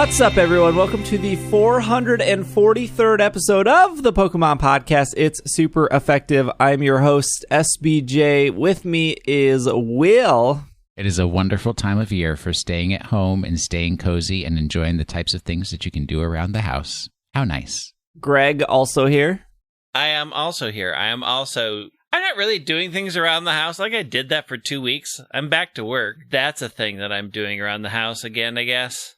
What's up, everyone? Welcome to the 443rd episode of the Pokemon Podcast. It's super effective. I'm your host, SBJ. With me is Will. It is a wonderful time of year for staying at home and staying cozy and enjoying the types of things that you can do around the house. How nice. Greg, also here. I am also here. I'm not really doing things around the house. Like I did that for 2 weeks. I'm back to work. That's a thing that I'm doing around the house again, I guess.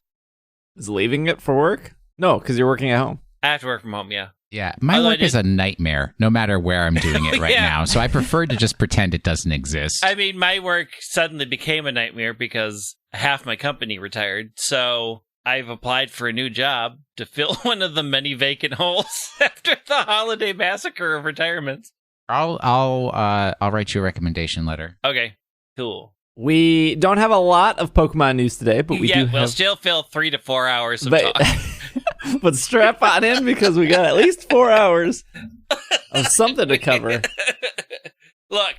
Is leaving it for work? No, because you're working at home. I have to work from home, yeah. Yeah, my work is a nightmare, no matter where I'm doing it right now. So I prefer to just pretend it doesn't exist. I mean, my work suddenly became a nightmare because half my company retired. So I've applied for a new job to fill one of the many vacant holes after the holiday massacre of retirements. I'll write you a recommendation letter. Okay, cool. We don't have a lot of Pokemon news today, but we'll still fill 3 to 4 hours of talk. But strap on in because we got at least 4 hours of something to cover. Look,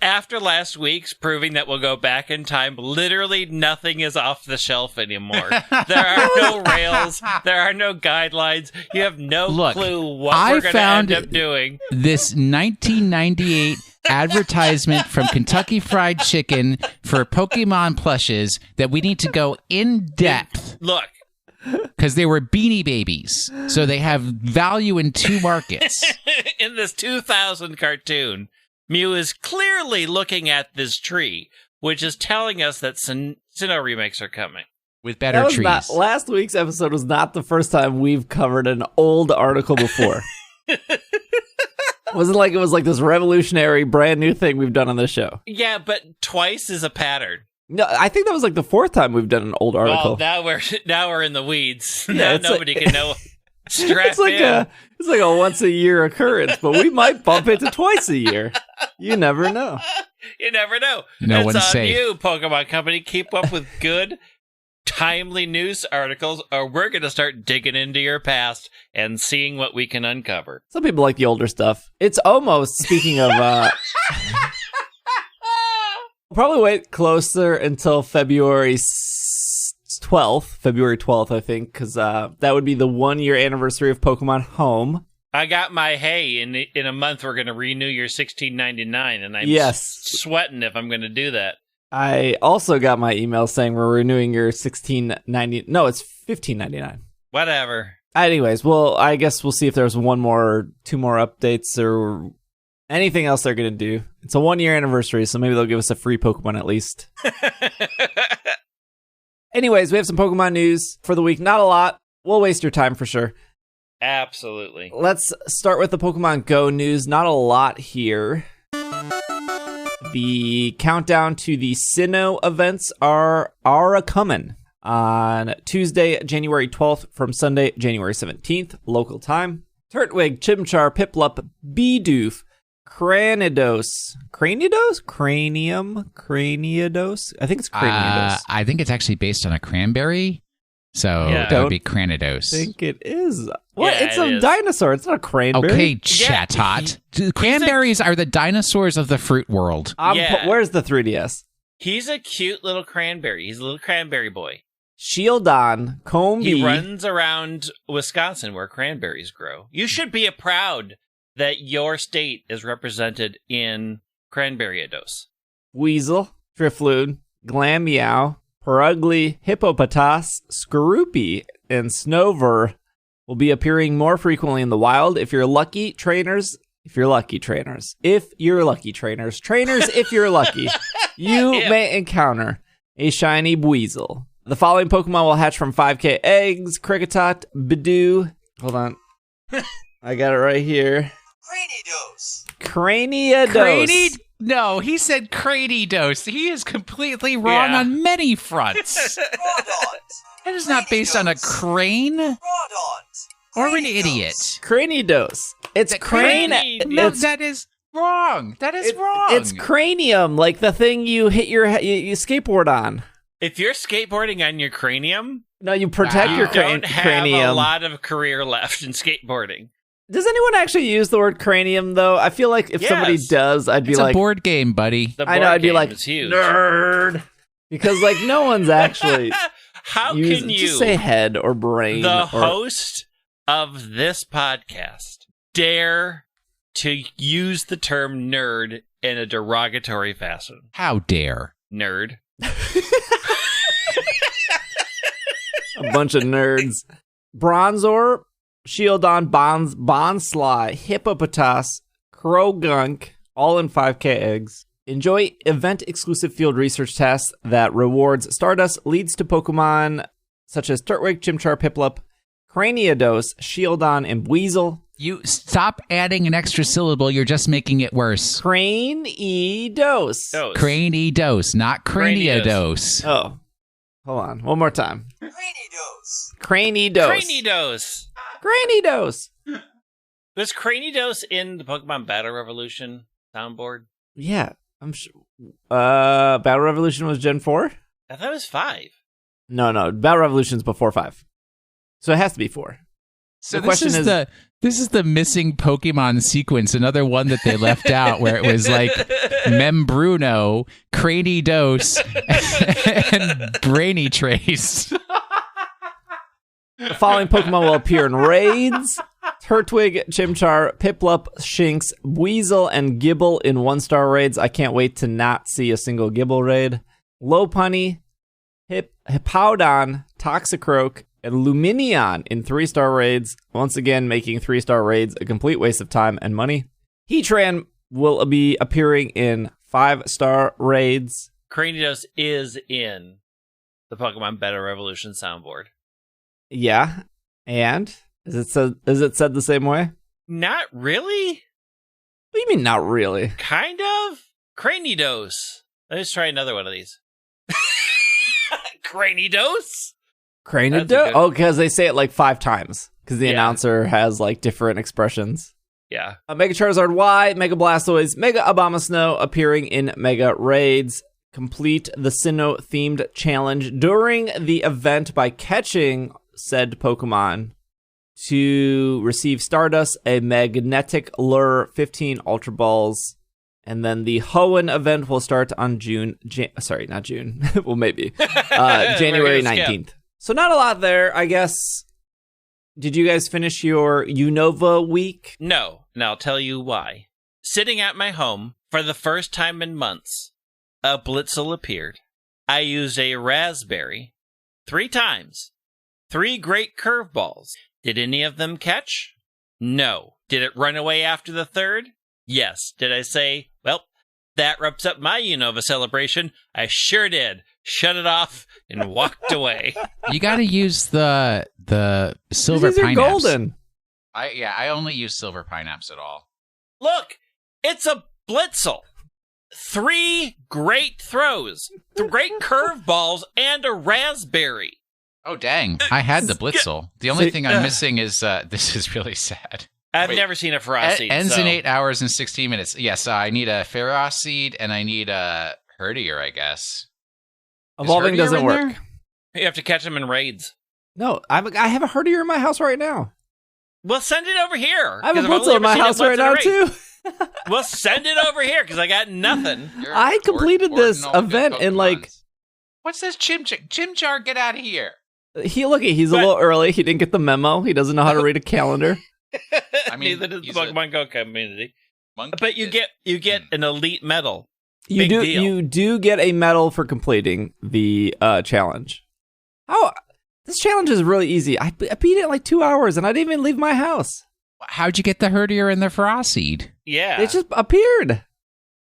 after last week's proving that we'll go back in time, literally nothing is off the shelf anymore. There are no rails. There are no guidelines. You have no clue what we're going to end up doing. This 1998 advertisement from Kentucky Fried Chicken for Pokemon plushes that we need to go in depth. Look. Because they were Beanie Babies, so they have value in two markets. In this 2000 cartoon, Mew is clearly looking at this tree, which is telling us that Sinnoh remakes are coming. With better trees. Last week's episode was not the first time we've covered an old article before. It wasn't like it was like this revolutionary, brand new thing we've done on this show. Yeah, but twice is a pattern. No, I think that was like the fourth time we've done an old article. Well, now we're in the weeds. Yeah, now nobody can know. Strap in. It's like a once a year occurrence, but we might bump into twice a year. You never know. You never know. No one's safe. It's on you, Pokemon Company. Keep up with good, timely news articles, or we're going to start digging into your past and seeing what we can uncover. Some people like the older stuff. It's almost, speaking of... probably wait closer until February 12th, I think, because that would be the 1 year anniversary of Pokemon Home. I got my in a month we're going to renew your $16.99, and I'm sweating if I'm going to do that. I also got my email saying we're renewing your $16.90. No, it's $15.99. Whatever. Anyways, well, I guess we'll see if there's one more or two more updates or anything else they're going to do. It's a 1 year anniversary, so maybe they'll give us a free Pokemon at least. Anyways, we have some Pokemon news for the week. Not a lot. We'll waste your time for sure. Absolutely. Let's start with the Pokemon Go news. Not a lot here. The countdown to the Sinnoh events are coming on Tuesday, January 12th from Sunday, January 17th, local time. Turtwig, Chimchar, Piplup, Bidoof, Cranidos. Cranium? Cranidos? I think it's Cranidos. I think it's actually based on a cranberry. So that would be Cranidos. I think it is. What? Yeah, it's a dinosaur. It's not a cranberry. Okay, Chatot. Cranberries are the dinosaurs of the fruit world. Where's the 3DS? He's a cute little cranberry. He's a little cranberry boy. Shieldon, Combee. He runs around Wisconsin where cranberries grow. You should be proud that your state is represented in Cranberry-ados. Weasel, Drifloon, Glameow, Perugly, Hippopotas, Skorupi, and Snover will be appearing more frequently in the wild if you're lucky, trainers. If you're lucky, trainers, you may encounter a shiny Weasel. The following Pokemon will hatch from 5k eggs: Kricketot, Bidoo. Hold on. I got it right here. Cranidos. No, he said Cranidos. He is completely wrong on many fronts. That is not based on a crane or an idiot. Cranidos. It's crane. No, that is wrong. That is wrong. It's cranium, like the thing you hit you skateboard on. If you're skateboarding on your cranium, no, you protect your cranium. You don't have a lot of career left in skateboarding. Does anyone actually use the word cranium, though? I feel like if somebody does, I'd be it's like... It's a board game, buddy. I'd be like, nerd. Because, like, no one's actually... How can you just say head or brain? The host of this podcast dare to use the term nerd in a derogatory fashion? How dare? Nerd. A bunch of nerds. Bronzor, Shieldon, Bonsly, Hippopotas, Krogunk, all in 5k eggs. Enjoy event-exclusive field research tasks that rewards Stardust, leads to Pokemon such as Turtwig, Chimchar, Piplup, Craniados, Shieldon, and Weasel. You stop adding an extra syllable. You're just making it worse. Craniados. Craniados, not Craniados. Oh, hold on. One more time. Craniados. Was Craniados in the Pokemon Battle Revolution soundboard? Yeah, I'm sure. Battle Revolution was Gen 4? I thought it was 5. No. Battle Revolution's before 5. So it has to be 4. So this is the missing Pokemon sequence, another one that they left out, where it was like Membruno, Cranidos, and Brainy Trace. The following Pokemon will appear in raids: Turtwig, Chimchar, Piplup, Shinx, Weasel, and Gibble in 1-star raids. I can't wait to not see a single Gibble raid. Lopunny, Hippowdon, Toxicroak, and Luminion in 3-star raids, once again making 3-star raids a complete waste of time and money. Heatran will be appearing in 5-star raids. Cranidos is in the Pokemon Battle Revolution soundboard. Yeah, and is it said the same way? Not really. What do you mean, not really? Kind of. Cranidos. Let's try another one of these. Cranidos? Cranidos? Oh, because they say it like 5 times. Because the announcer has like different expressions. Yeah. Mega Charizard Y, Mega Blastoise, Mega Abomasnow appearing in Mega Raids. Complete the Sinnoh themed challenge during the event by catching said Pokemon to receive Stardust, a Magnetic Lure, 15 Ultra Balls. And then the Hoenn event will start on not June. Well, maybe. January 19th. So not a lot there, I guess. Did you guys finish your Unova week? No, and I'll tell you why. Sitting at my home for the first time in months, a Blitzel appeared. I used a Raspberry 3 times. 3 great curveballs. Did any of them catch? No. Did it run away after the 3rd? Yes. Did I say, well, that wraps up my Unova celebration? I sure did. Shut it off and walked away. You got to use the silver These are pineapps. golden. I only use silver pineapps at all. Look, it's a Blitzel. 3 great throws, 3 great curveballs, and a Raspberry. Oh, dang. I had the Blitzel. The only thing I'm missing is, this is really sad. I've never seen a Ferocity. Ends in 8 hours and 16 minutes. Yes, I need a Ferocity and I need a Herdier, I guess. Evolving doesn't work. You have to catch them in raids. No, I have a Herdier in my house right now. Well, send it over here. I have a Blitzel in my house right now, too. Well, send it over here, because I got nothing. I completed this event in like... What's this Chimchar, get out of here. He's a little early. He didn't get the memo. He doesn't know how to read a calendar. I mean, neither does the Pokemon Go community. But you get an elite medal. You do get a medal for completing the challenge. This challenge is really easy. I beat it in like 2 hours, and I didn't even leave my house. How'd you get the Herdier and the Ferocity? Yeah, they just appeared.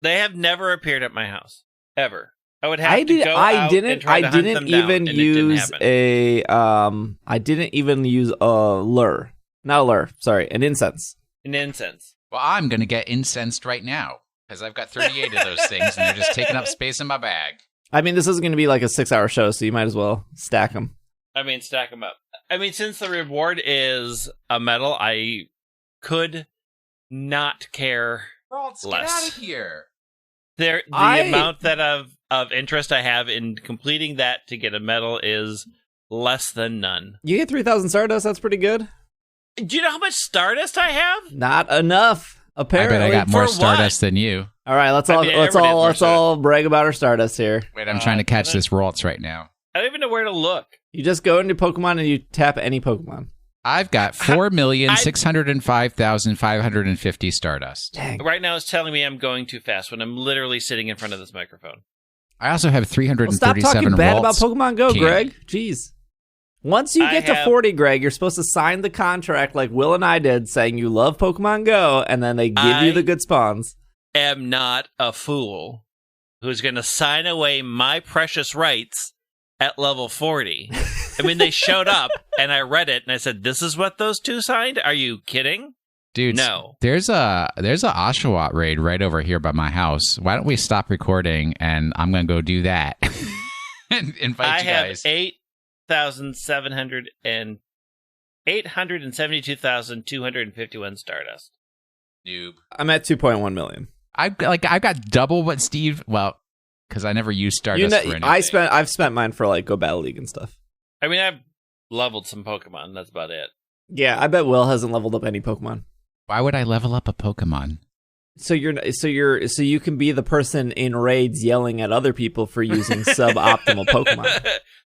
They have never appeared at my house ever. I would have to go out and try to hunt them down, and it didn't happen. I didn't even use a lure. Not a lure. Sorry, an incense. An incense. Well, I'm going to get incensed right now because I've got 38 of those things and they're just taking up space in my bag. I mean, this is going to be like a 6-hour show, so you might as well stack them. Stack them up. Since the reward is a medal, I could not care less. Get out of here. The amount that of interest I have in completing that to get a medal is less than none. You get 3,000 Stardust. That's pretty good. Do you know how much Stardust I have? Not enough, apparently. I bet I got more Stardust than you. All right, let's all brag about our Stardust here. Wait, I'm trying to catch this Ralts right now. I don't even know where to look. You just go into Pokemon and you tap any Pokemon. I've got 4,605,550 Stardust. Dang. Right now it's telling me I'm going too fast when I'm literally sitting in front of this microphone. I also have 337 Stop talking bad about Waltz Pokemon Go, candy. Greg. Jeez. Once you get to 40, Greg, you're supposed to sign the contract like Will and I did, saying you love Pokemon Go, and then they give you the good spawns. I am not a fool who's going to sign away my precious rights at level 40. I mean, they showed up, and I read it, and I said, this is what those two signed? Are you kidding? Dude, no. There's a Oshawott raid right over here by my house. Why don't we stop recording, and I'm going to go do that. And invite you guys. I have 872,251 Stardust. Noob. I'm at 2.1 million. I've got double what Steve. Well, because I never used Stardust for anything. I've spent mine for like Go Battle League and stuff. I mean, I've leveled some Pokemon. That's about it. Yeah, I bet Will hasn't leveled up any Pokemon. Why would I level up a Pokemon? So you can be the person in raids yelling at other people for using suboptimal Pokemon.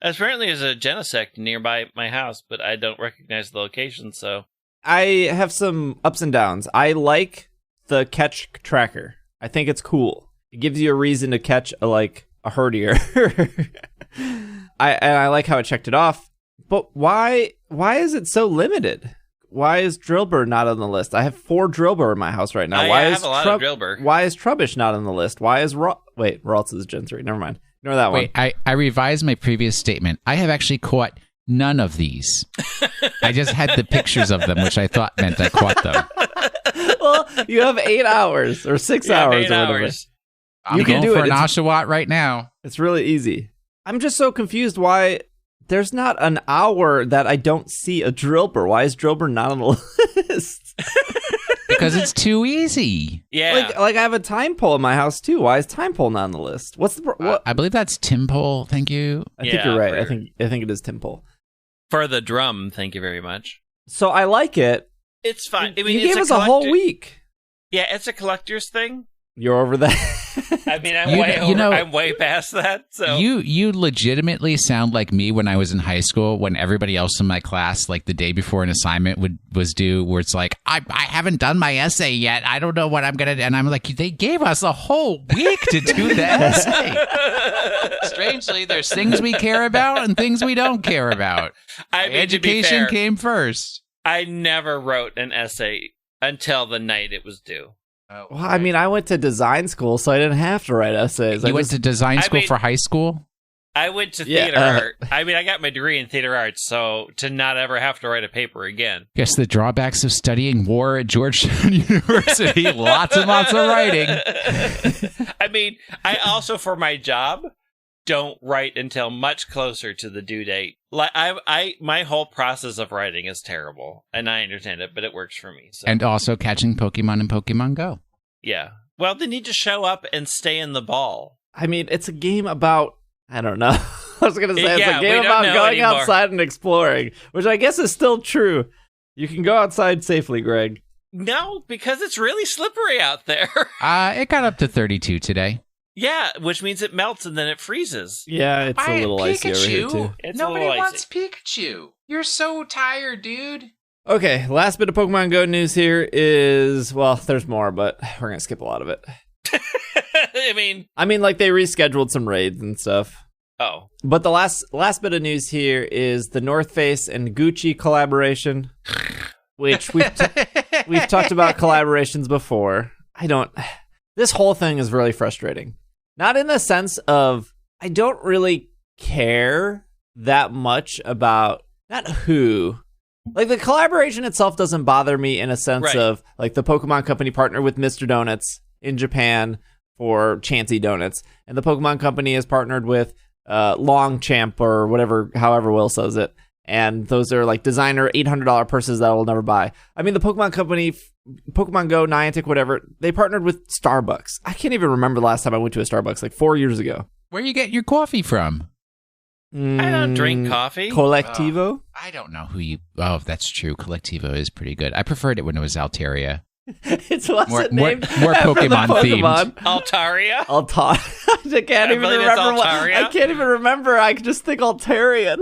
Apparently, there's a Genesect nearby my house, but I don't recognize the location. So I have some ups and downs. I like the catch tracker. I think it's cool. It gives you a reason to catch a herdier. I like how it checked it off. But why is it so limited? Why is Drillbur not on the list? I have 4 Drillbur in my house right now. I have a lot of Drillbur. Why is Trubbish not on the list? Why is Ralts is Gen 3. Never mind. Ignore that one. Wait, I revised my previous statement. I have actually caught none of these. I just had the pictures of them, which I thought meant I caught them. Well, you have 8 hours or 6 hours. 8 hours. I'm going for an Oshawott right now. It's really easy. I'm just so confused why there's not an hour that I don't see a Drillbur. Why is Drillbur not on the list? Because it's too easy. Yeah. Like I have a time pole in my house too. Why is time pole not on the list? What's the what? I believe that's Tim Pole. Thank you. I think you're right. I think it is Tim Pole. For the drum, thank you very much. So I like it. It's fine. I mean, you gave us a whole week. Yeah, it's a collector's thing. You're over that. I mean, I'm way past that. So you legitimately sound like me when I was in high school, when everybody else in my class, like the day before an assignment was due, where it's like, I haven't done my essay yet. I don't know what I'm gonna do. And I'm like, they gave us a whole week to do the essay. Strangely, there's things we care about and things we don't care about. Education came first. I never wrote an essay until the night it was due. Well, I mean, I went to design school, so I didn't have to write essays. You went to design school for high school? I went to theater art. I mean, I got my degree in theater arts, so to not ever have to write a paper again. Guess the drawbacks of studying war at Georgetown University, lots and lots of writing. I mean, I also, for my job, don't write until much closer to the due date. Like my whole process of writing is terrible, and I understand it, but it works for me. So. And also catching Pokemon in Pokemon Go. Yeah. Well, they need to show up and stay in the ball. I mean, it's a game about, I don't know. I was going to say, it's a game about going outside and exploring, which I guess is still true. You can go outside safely, Greg. No, because it's really slippery out there. It got up to 32 today. Yeah, which means it melts and then it freezes. Yeah, it's a little icy over here, too. Nobody wants Pikachu. You're so tired, dude. Okay, last bit of Pokemon Go news here is, well, there's more, but we're going to skip a lot of it. I mean, like, they rescheduled some raids and stuff. Oh. But the last bit of news here is the North Face and Gucci collaboration, which we've talked about collaborations before. This whole thing is really frustrating. Not in the sense of, I don't really care that much about, not who. Like, the collaboration itself doesn't bother me in a sense of, like, the Pokemon Company partnered with Mr. Donuts in Japan for Chansey Donuts. And the Pokemon Company has partnered with Longchamp or whatever, however Will says it. And those are, like, designer $800 purses that I will never buy. I mean, the Pokemon Company, Pokemon Go, Niantic, whatever, they partnered with Starbucks. I can't even remember the last time I went to a Starbucks, like 4 years ago. Where you get your coffee from? I don't drink coffee. Collectivo? I don't know who you... Oh, that's true. Collectivo is pretty good. I preferred it when it was Altaria. It's more Pokemon themed. Altaria? I can't even remember. I just think Altarian.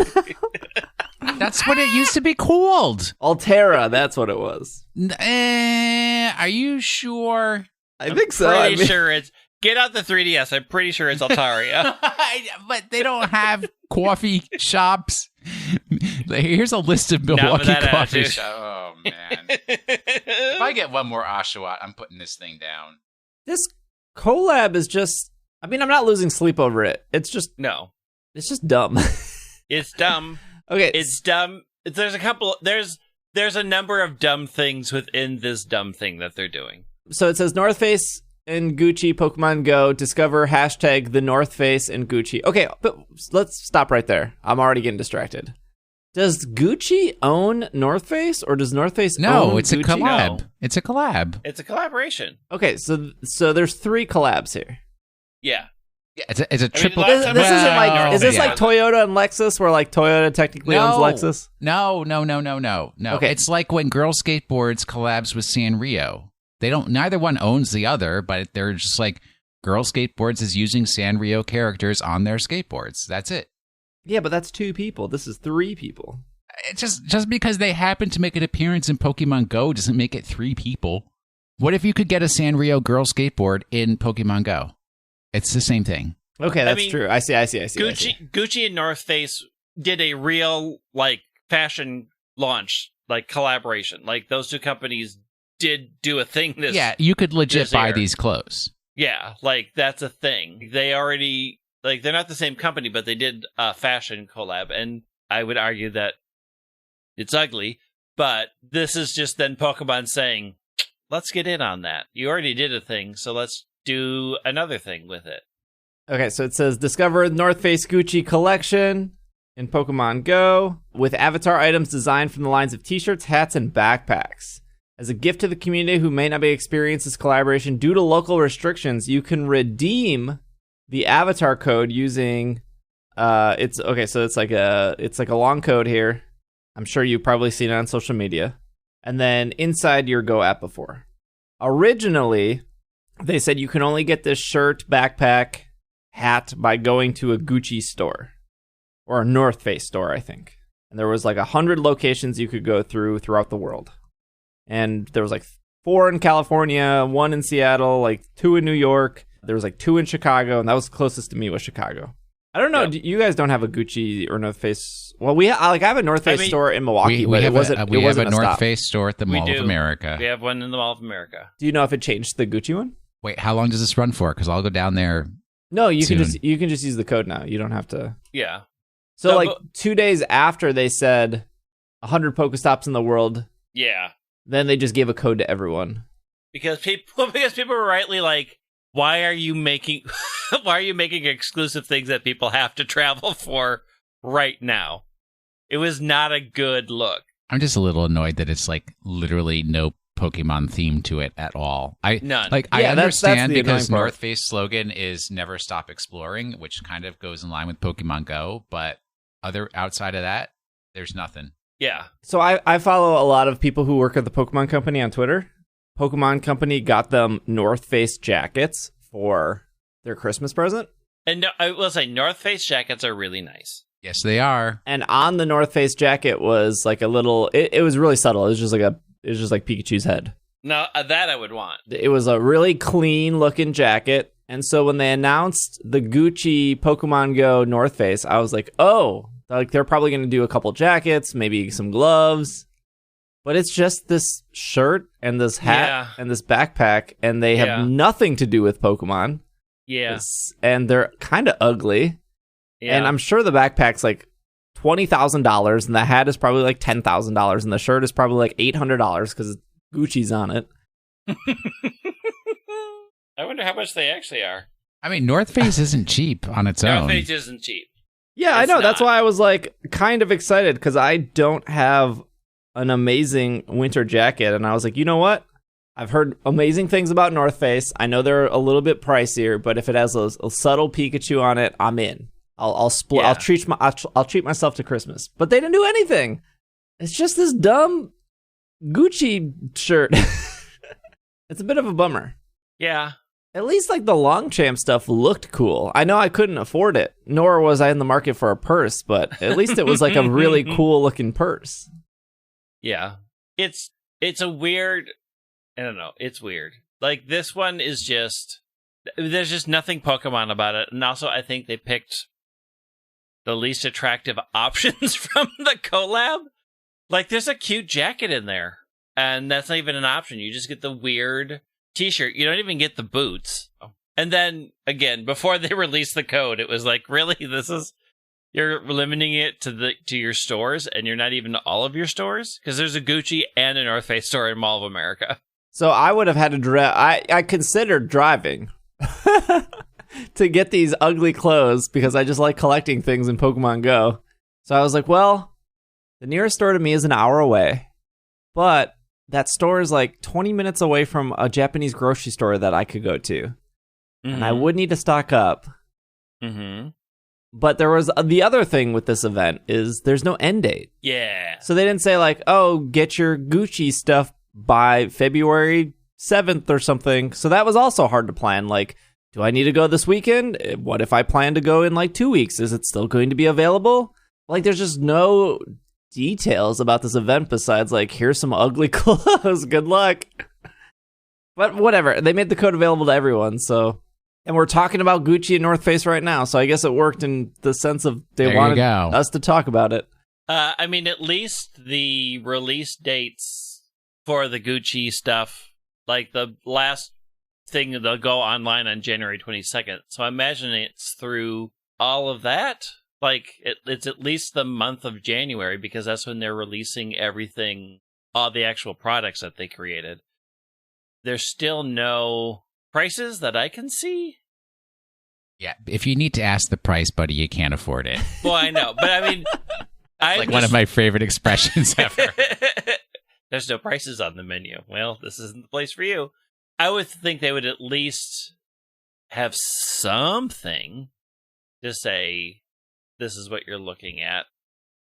That's what it used to be called. Altera, that's what it was. Are you sure? I think so. Pretty sure it's... Get out the 3DS. I'm pretty sure it's Altaria. But they don't have coffee shops. Here's a list of Milwaukee coffee shops. Oh, man. If I get one more Oshawott, I'm putting this thing down. This collab is just... I mean, I'm not losing sleep over it. It's just... No. It's just dumb. It's dumb. Okay. It's dumb. There's a couple... There's a number of dumb things within this dumb thing that they're doing. So it says North Face and Gucci Pokemon Go, discover hashtag the North Face and Gucci. Okay, but let's stop right there. I'm already getting distracted. Does Gucci own North Face, or does North Face own it's Gucci? A collab. No. It's a collab. It's a collaboration. Okay, so there's 3 collabs here. Yeah. Yeah, it's a triple. This isn't like, is this like Toyota and Lexus, where like Toyota technically owns Lexus? No. Okay. It's like when Girl Skateboards collabs with Sanrio. They don't. Neither one owns the other, but they're just like Girl Skateboards is using Sanrio characters on their skateboards. That's it. Yeah, but that's 2 people. This is 3 people. It's just because they happen to make an appearance in Pokemon Go doesn't make it 3 people. What if you could get a Sanrio Girl Skateboard in Pokemon Go? It's the same thing. Okay, that's true. I see. Gucci and North Face did a real like fashion launch, like collaboration. Like those 2 companies did do a thing this Yeah, you could legit buy year. these clothes. Yeah, like that's a thing. They already like they're not the same company, but they did a fashion collab, and I would argue that it's ugly, but this is just then Pokemon saying, let's get in on that. You already did a thing, so let's do another thing with it. Okay, so it says discover North Face Gucci collection in Pokemon Go with avatar items designed from the lines of t-shirts, hats, and backpacks. As a gift to the community who may not be experiencing this collaboration due to local restrictions, you can redeem the avatar code using it's like a long code here. I'm sure you've probably seen it on social media. And then inside your Go app before. Originally, they said you can only get this shirt, backpack, hat by going to a Gucci store or a North Face store, I think. And there was like 100 locations you could go throughout the world. And there was like 4 in California, 1 in Seattle, like 2 in New York. There was like 2 in Chicago, and that was closest to me was Chicago. I don't know. Yep. You guys don't have a Gucci or North Face. Well, I have a North Face store in Milwaukee, but it wasn't a North Face store at the Mall of America. We have one in the Mall of America. Do you know if it changed the Gucci one? Wait, how long does this run for? Because I'll go down there. No, you can just use the code now. You don't have to. Yeah. So 2 days after they said 100 Pokestops in the world. Yeah. Then they just gave a code to everyone. Because people were rightly like, why are you making exclusive things that people have to travel for right now? It was not a good look. I'm just a little annoyed that it's like literally no Pokemon theme to it at all. None. I understand that's because North Face slogan is never stop exploring, which kind of goes in line with Pokemon Go, but outside of that, there's nothing. Yeah. So I follow a lot of people who work at the Pokemon Company on Twitter. Pokemon Company got them North Face jackets for their Christmas present. And I will say, North Face jackets are really nice. Yes, they are. And on the North Face jacket was like a little. It was really subtle. It was just like Pikachu's head. No, that I would want. It was a really clean looking jacket. And so when they announced the Gucci Pokemon Go North Face, I was like, oh. Like, they're probably going to do a couple jackets, maybe some gloves. But it's just this shirt and this hat and this backpack, and they have nothing to do with Pokemon. Yeah. And they're kind of ugly. Yeah. And I'm sure the backpack's like $20,000, and the hat is probably like $10,000, and the shirt is probably like $800 because Gucci's on it. I wonder how much they actually are. I mean, North Face isn't cheap on its own. North Face isn't cheap. Yeah, I know. Not. That's why I was like kind of excited because I don't have an amazing winter jacket. And I was like, you know what? I've heard amazing things about North Face. I know they're a little bit pricier, but if it has a subtle Pikachu on it, I'm in. I'll split. Yeah. I'll treat myself to Christmas. But they didn't do anything. It's just this dumb Gucci shirt. It's a bit of a bummer. Yeah. At least like the Longchamp stuff looked cool. I know I couldn't afford it, nor was I in the market for a purse, but at least it was like a really cool looking purse. Yeah. It's a weird, I don't know, it's weird. Like this one is just, there's just nothing Pokemon about it. And also I think they picked the least attractive options from the collab. Like there's a cute jacket in there, and that's not even an option. You just get the weird t-shirt. You don't even get the boots. And then again, before they released the code, it was like, really, you're limiting it to your stores, and you're not even to all of your stores, because there's a Gucci and a North Face store in Mall of America. So I would have had to drive. I considered driving to get these ugly clothes because I just like collecting things in Pokemon Go. So I was like, well, the nearest store to me is an hour away, but that store is like 20 minutes away from a Japanese grocery store that I could go to. Mm-hmm. And I would need to stock up. Mm-hmm. But there was the other thing with this event is there's no end date. Yeah. So they didn't say like, oh, get your Gucci stuff by February 7th or something. So that was also hard to plan. Like, do I need to go this weekend? What if I plan to go in like 2 weeks? Is it still going to be available? Like, there's just no details about this event besides like, here's some ugly clothes. Good luck. But whatever. They made the code available to everyone. So, and we're talking about Gucci and North Face right now. So I guess it worked in the sense of they wanted us to talk about it. I mean, at least the release dates for the Gucci stuff, like the last thing, they'll go online on January 22nd. So I imagine it's through all of that. Like, it's at least the month of January, because that's when they're releasing everything, all the actual products that they created. There's still no prices that I can see. Yeah, if you need to ask the price, buddy, you can't afford it. Well, I know, but I mean... one of my favorite expressions ever. There's no prices on the menu. Well, this isn't the place for you. I would think they would at least have something to say, this is what you're looking at,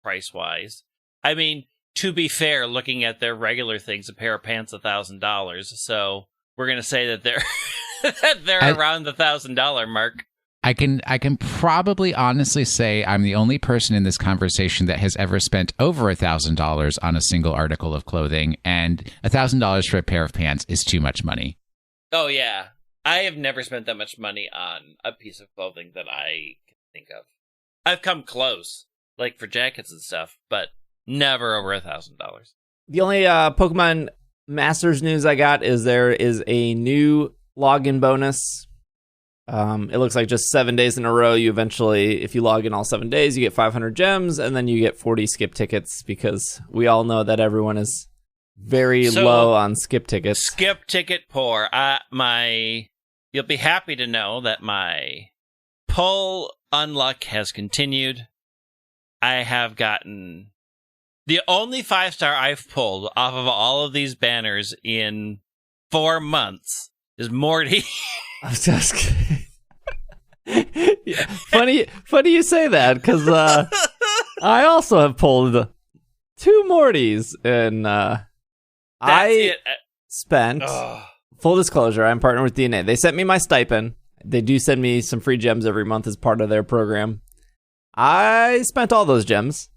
price-wise. I mean, to be fair, looking at their regular things, a pair of pants, $1,000. So we're going to say that they're around the $1,000 mark. I can probably honestly say I'm the only person in this conversation that has ever spent over $1,000 on a single article of clothing, and $1,000 for a pair of pants is too much money. Oh, yeah. I have never spent that much money on a piece of clothing that I can think of. I've come close, like for jackets and stuff, but never over $1,000. The only Pokemon Masters news I got is there is a new login bonus. It looks like just 7 days in a row, you eventually, if you log in all 7 days, you get 500 gems, and then you get 40 skip tickets, because we all know that everyone is very low on skip tickets. Skip ticket poor. You'll be happy to know that my pull unluck has continued. I have gotten the only 5-star I've pulled off of all of these banners in 4 months is Morty. I was just kidding. Yeah. Funny you say that, because I also have pulled 2 Mortys, and I spent, full disclosure, I'm partnered with DNA. They sent me my stipend. They do send me some free gems every month as part of their program. I spent all those gems.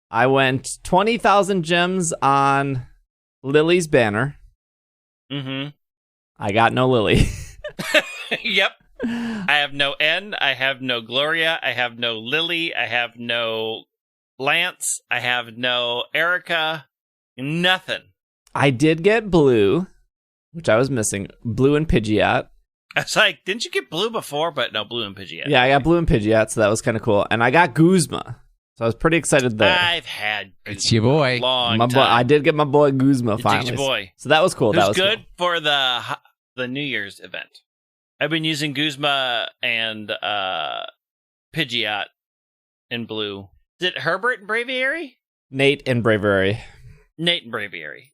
I went 20,000 gems on Lily's banner. Mm-hmm. I got no Lily. Yep. I have no N. I have no Gloria. I have no Lily. I have no Lance. I have no Erica. Nothing. I did get Blue, which I was missing. Blue and Pidgeot. I was like, didn't you get Blue before? But no, Blue and Pidgeot. Yeah, I got Blue and Pidgeot, so that was kind of cool. And I got Guzma. So I was pretty excited there. I've had Guzma it's your boy. Long my time. boy. I did get my boy Guzma finally. Your boy. So that was cool. That was good cool. For the New Year's event. I've been using Guzma and Pidgeot in blue. Is it Herbert and Braviary? Nate and Braviary. Nate and Braviary.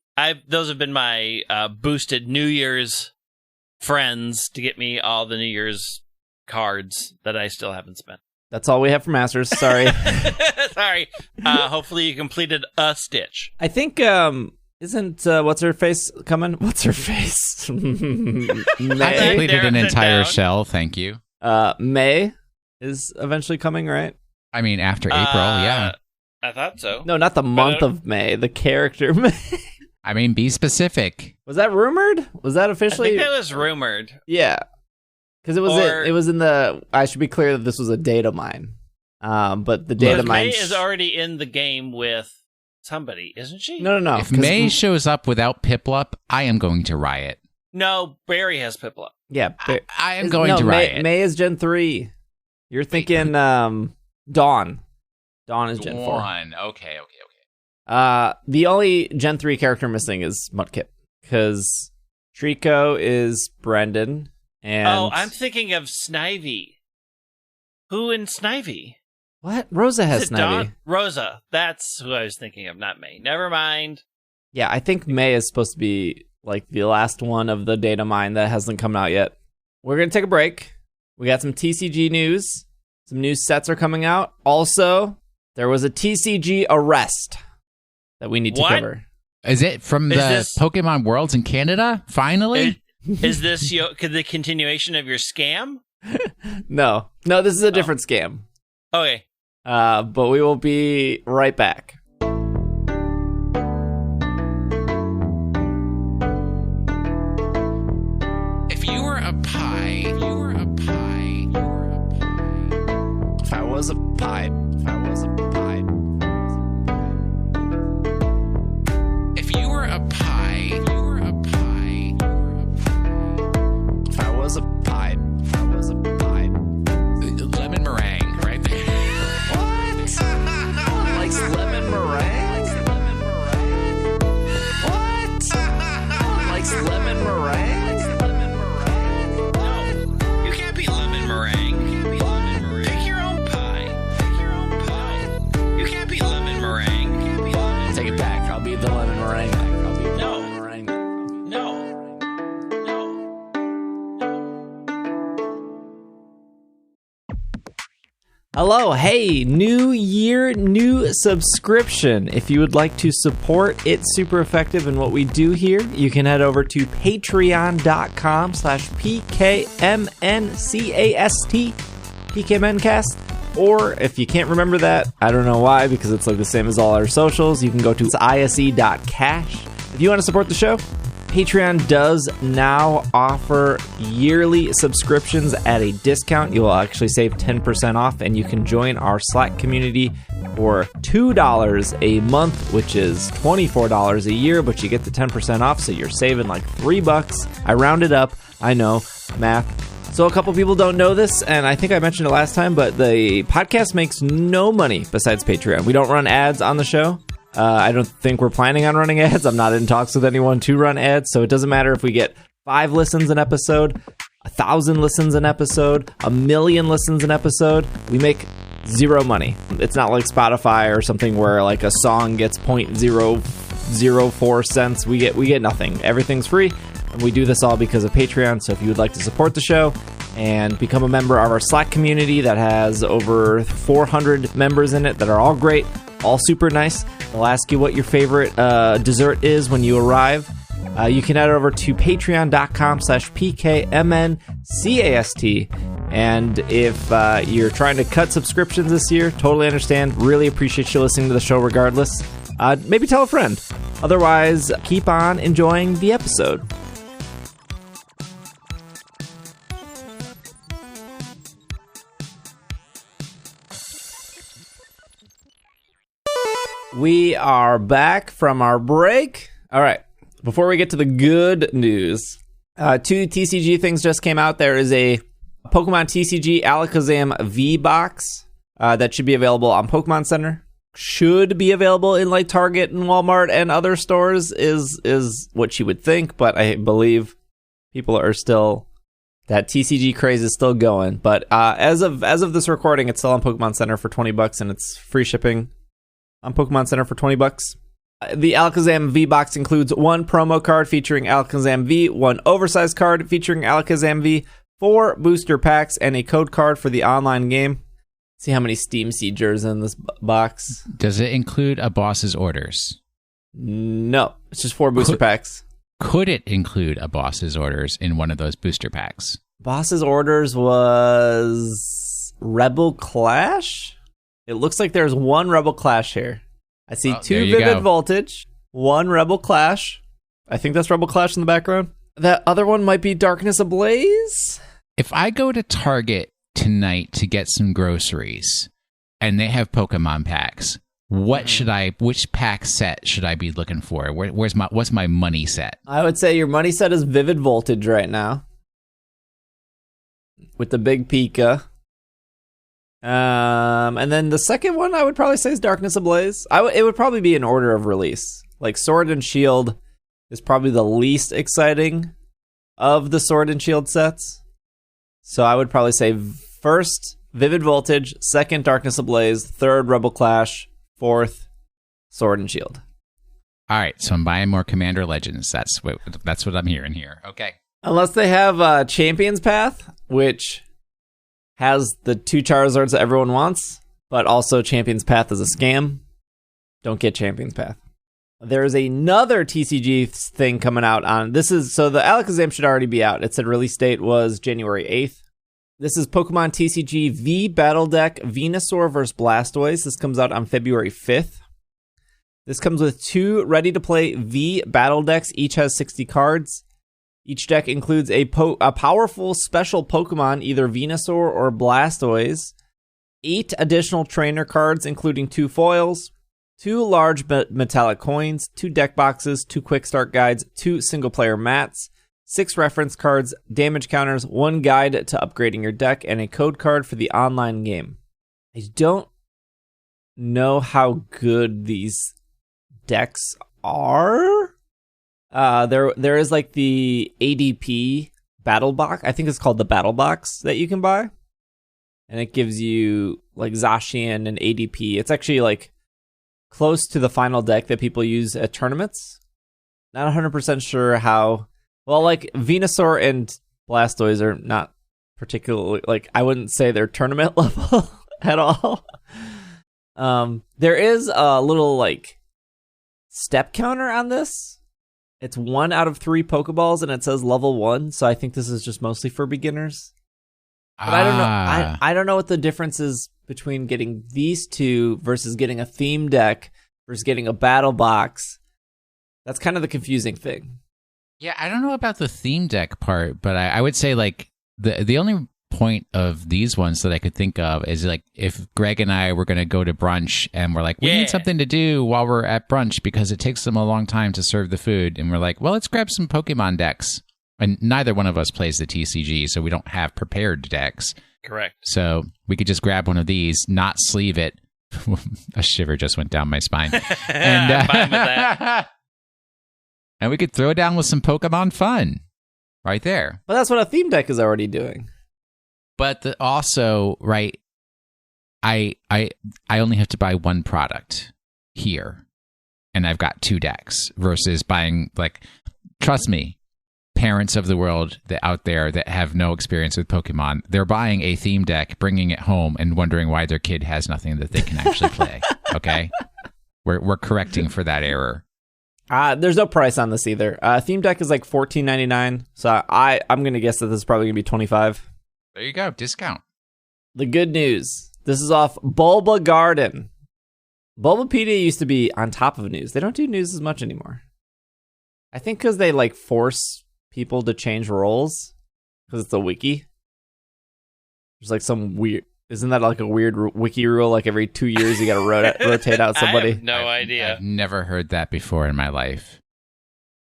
Those have been my boosted New Year's friends to get me all the New Year's cards that I still haven't spent. That's all we have for Masters. Sorry. Sorry. Hopefully you completed a stitch. I think Isn't what's her face coming? What's her face? I May. completed an entire shell. Thank you. May is eventually coming, right? I mean, after April, yeah. I thought so. No, not the month of May. The character May. I mean, be specific. Was that rumored? Was that officially? I think that was rumored. Yeah, because it was in the. I should be clear that this was a data mine. But the data mine May is already in the game with somebody, isn't she? No. If May shows up without Piplup, I am going to riot. No, Barry has Piplup. Yeah, I am going to riot. May is Gen 3. You're thinking Dawn. Dawn is Gen 4. Okay. The only Gen 3 character missing is Mudkip, because Trico is Brendan, and... Oh, I'm thinking of Snivy. Who in Snivy? What? Rosa has Snivy. Rosa. That's who I was thinking of, not May. Never mind. Yeah, I think May is supposed to be like the last one of the data mine that hasn't come out yet. We're going to take a break. We got some TCG news. Some new sets are coming out. Also, there was a TCG arrest that we need to cover. Is it from the Pokemon Worlds in Canada? Finally? Is this the continuation of your scam? No, this is a different scam. Okay. But we will be right back. If you were a pie. If I was a pie. If you were a pie. If I was a pie. Lemon meringue, right there. What? Someone likes lemon meringue? What? Someone likes lemon meringue? No, you can't be lemon meringue. Pick your own pie. You can't be lemon meringue. Take it back. I'll be the lemon meringue. No. Hello, hey, new year, new subscription. If you would like to support It's Super Effective and what we do here, you can head over to patreon.com/PKMNcast, PKMNcast. Or if you can't remember that, I don't know why, because it's like the same as all our socials, you can go to ise.cash. If you want to support the show, Patreon does now offer yearly subscriptions at a discount. You will actually save 10% off, and you can join our Slack community for $2 a month, which is $24 a year, but you get the 10% off, so you're saving like $3. I rounded up. I know, math. So a couple people don't know this, and I think I mentioned it last time, but the podcast makes no money besides Patreon. We don't run ads on the show. I don't think we're planning on running ads. I'm not in talks with anyone to run ads, so it doesn't matter if we get 5 listens an episode, 1,000 listens an episode, 1,000,000 listens an episode. We make zero money. It's not like Spotify or something where like a song gets 0.004 cents. We get nothing. Everything's free, and we do this all because of Patreon. So if you would like to support the show and become a member of our Slack community that has over 400 members in it that are all great, all super nice. They'll ask you what your favorite dessert is when you arrive. You can head over to patreon.com/PKMNcast. And if you're trying to cut subscriptions this year, totally understand. Really appreciate you listening to the show regardless. Maybe tell a friend. Otherwise, keep on enjoying the episode. We are back from our break. All right. Before we get to the good news, 2 TCG things just came out. There is a Pokemon TCG Alakazam V box that should be available on Pokemon Center. Should be available in like Target and Walmart and other stores is what you would think, but I believe people are still, that TCG craze is still going. But as of this recording, it's still on Pokemon Center for $20, and it's free shipping on Pokemon Center for $20. The Alakazam V box includes 1 promo card featuring Alakazam V, 1 oversized card featuring Alakazam V, 4 booster packs, and a code card for the online game. See how many Steam Siegers in this box. Does it include a boss's orders? No, it's just 4 booster packs. Could it include a boss's orders in one of those booster packs? Boss's orders was Rebel Clash? It looks like there's 1 Rebel Clash here. I see 2 Vivid Voltage, 1 Rebel Clash. I think that's Rebel Clash in the background. That other one might be Darkness Ablaze. If I go to Target tonight to get some groceries and they have Pokemon packs, which pack set should I be looking for? What's my money set? I would say your money set is Vivid Voltage right now, with the big Pika. And then the second one I would probably say is Darkness Ablaze. It would probably be in order of release. Like Sword and Shield is probably the least exciting of the Sword and Shield sets. So I would probably say first Vivid Voltage, second Darkness Ablaze, third Rebel Clash, fourth Sword and Shield. All right, so I'm buying more Commander Legends. That's what I'm hearing here. Okay. Unless they have Champions Path, which has the 2 Charizards that everyone wants, but also Champions Path is a scam. Don't get Champions Path. There's another TCG thing coming out on so the Alakazam should already be out. It said release date was January 8th. This is Pokemon TCG V Battle Deck Venusaur vs. Blastoise. This comes out on February 5th. This comes with 2 ready-to-play V Battle Decks. Each has 60 cards. Each deck includes a powerful special Pokemon, either Venusaur or Blastoise, 8 additional trainer cards, including 2 foils, 2 large metallic coins, 2 deck boxes, 2 quick start guides, 2 single-player mats, 6 reference cards, damage counters, 1 guide to upgrading your deck, and a code card for the online game. I don't know how good these decks are. There is like the ADP battle box. I think it's called the battle box that you can buy, and it gives you like Zacian and ADP. It's actually like close to the final deck that people use at tournaments. Not 100% sure how. Well, like Venusaur and Blastoise are not particularly, like, I wouldn't say they're tournament level at all. There is a little like step counter on this. It's 1 out of 3 Pokeballs, and it says level 1. So I think this is just mostly for beginners. But I don't know. I don't know what the difference is between getting these 2 versus getting a theme deck versus getting a battle box. That's kind of the confusing thing. Yeah, I don't know about the theme deck part, but I would say like the only point of these ones that I could think of is like if Greg and I were going to go to brunch and we're like, we need something to do while we're at brunch because it takes them a long time to serve the food. And we're like, well, let's grab some Pokemon decks. And neither one of us plays the TCG, so we don't have prepared decks. Correct. So we could just grab one of these, not sleeve it. A shiver just went down my spine. And, I'm fine with that. And we could throw down with some Pokemon fun right there. But that's what a theme deck is already doing. But also, right, I only have to buy 1 product here, and I've got 2 decks versus buying, like, trust me, parents of the world that out there that have no experience with Pokemon, they're buying a theme deck, bringing it home, and wondering why their kid has nothing that they can actually play. Okay, we're correcting for that error. There's no price on this either. Theme deck is like $14.99, so I'm gonna guess that this is probably gonna be $25. There you go, discount. The good news. This is off Bulba Garden. Bulbapedia used to be on top of news. They don't do news as much anymore. I think because they like force people to change roles because it's a wiki. There's like some weird. Isn't that like a weird wiki rule? Like every 2 years you got to rotate out somebody. I have no idea. I've never heard that before in my life.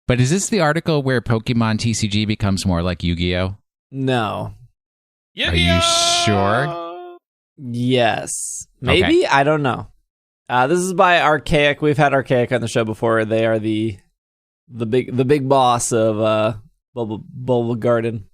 But is this the article where Pokemon TCG becomes more like Yu-Gi-Oh? No. Yu-Gi-Oh! Are you sure? Yes. Maybe? Okay. I don't know. This is by Archaic. We've had Archaic on the show before. They are the big boss of Bulba Garden.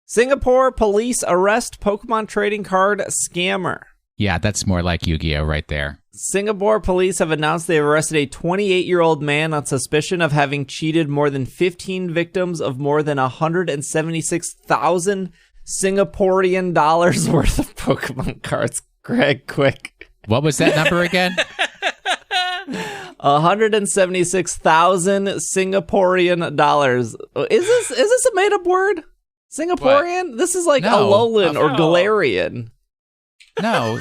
Singapore police arrest Pokemon trading card scammer. Yeah, that's more like Yu-Gi-Oh right there. Singapore police have announced they have arrested a 28-year-old man on suspicion of having cheated more than 15 victims of more than 176,000 Singaporean dollars worth of Pokemon cards. Greg, quick. What was that number again? 176,000 Singaporean dollars. Is this a made up word? Singaporean? What? This is like No. Alolan or Galarian. No.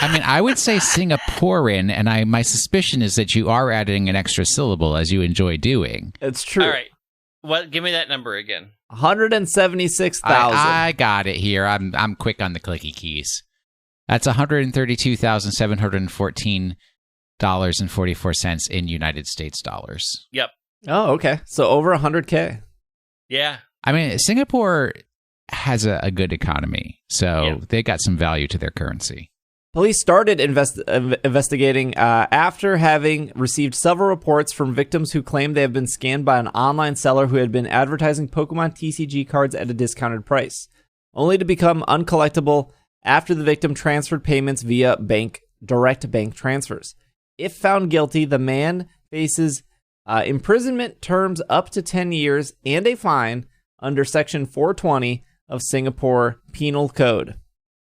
I mean, I would say Singaporean, and my suspicion is that you are adding an extra syllable as you enjoy doing. It's true. All right. Give me that number again. 176,000. I got it here. I'm quick on the clicky keys. That's $132,714.44 in United States dollars. Yep. Oh, okay. So over 100K. Yeah. I mean, Singapore has a good economy, so they got some value to their currency. Police started investigating after having received several reports from victims who claimed they have been scammed by an online seller who had been advertising Pokemon TCG cards at a discounted price, only to become uncollectible after the victim transferred payments via direct bank transfers. If found guilty, the man faces imprisonment terms up to 10 years and a fine under Section 420 of Singapore Penal Code.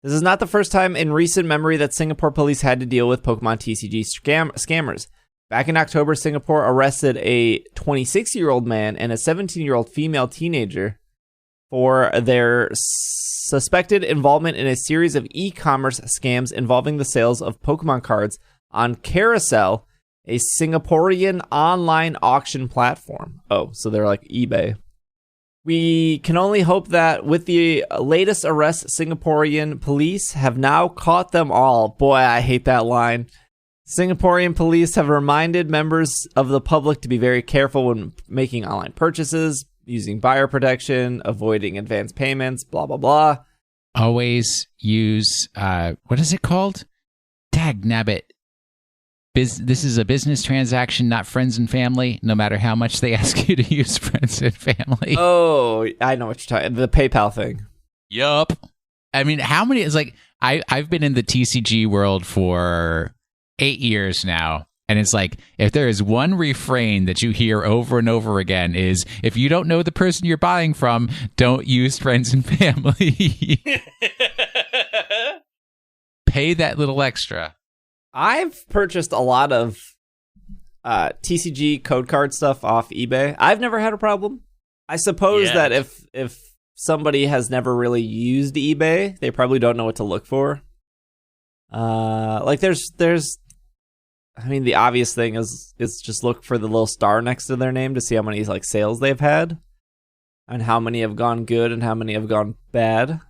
This is not the first time in recent memory that Singapore police had to deal with Pokemon TCG scammers. Back in October, Singapore arrested a 26-year-old man and a 17-year-old female teenager for their suspected involvement in a series of e-commerce scams involving the sales of Pokemon cards on Carousel, a Singaporean online auction platform. Oh, so they're like eBay. We can only hope that with the latest arrests, Singaporean police have now caught them all. Boy, I hate that line. Singaporean police have reminded members of the public to be very careful when making online purchases, using buyer protection, avoiding advance payments, blah, blah, blah. Always use, what is it called? Dagnabbit. This is a business transaction, not friends and family, no matter how much they ask you to use friends and family. Oh, I know what you're talking about. The PayPal thing. Yup. I mean, how many? It's like, I've been in the TCG world for 8 years now. And it's like, if there is one refrain that you hear over and over again is, if you don't know the person you're buying from, don't use friends and family. Pay that little extra. I've purchased a lot of TCG code card stuff off eBay. I've never had a problem. I suppose that if somebody has never really used eBay, they probably don't know what to look for. Like there's I mean, the obvious thing is just look for the little star next to their name to see how many like sales they've had and how many have gone good and how many have gone bad.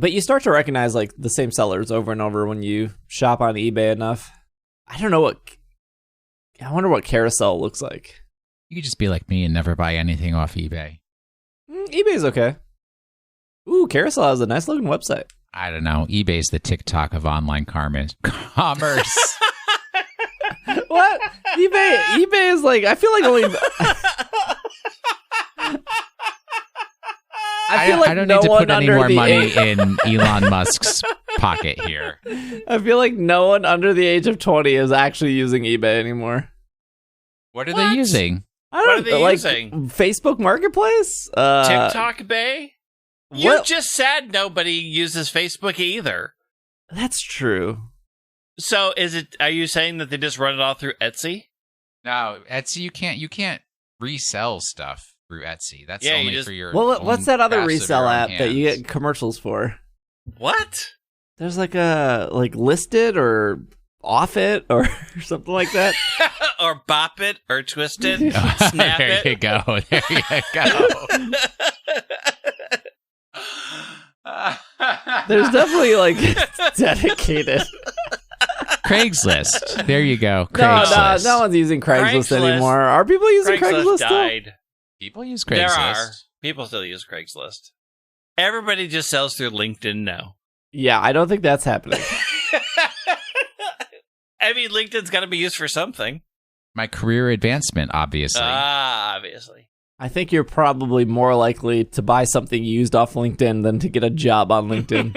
But you start to recognize like the same sellers over and over when you shop on eBay enough. I wonder what Carousel looks like. You could just be like me and never buy anything off eBay. eBay's okay. Ooh, Carousel has a nice looking website. I don't know. eBay's the TikTok of online commerce. What? eBay is like, I feel like only... I don't need to put any more money in Elon Musk's pocket here. I feel like no one under the age of 20 is actually using eBay anymore. What are they using? What are they using? Facebook Marketplace? TikTok Bay? You just said nobody uses Facebook either. That's true. So are you saying that they just run it all through Etsy? No, Etsy you can't resell stuff through Etsy. That's only for your what's that other resell app that you get commercials for? What? There's like a Listed or Off It or something like that. Or Bop It or Twist It. Snap there It. You go. There you go. There's definitely like dedicated. Craigslist. There you go. Craigslist. No one's using Craigslist anymore. Are people using Craigslist died. People use Craigslist. There are. People still use Craigslist. Everybody just sells through LinkedIn now. Yeah, I don't think that's happening. I mean, LinkedIn's got to be used for something. My career advancement, obviously. Obviously. I think you're probably more likely to buy something used off LinkedIn than to get a job on LinkedIn.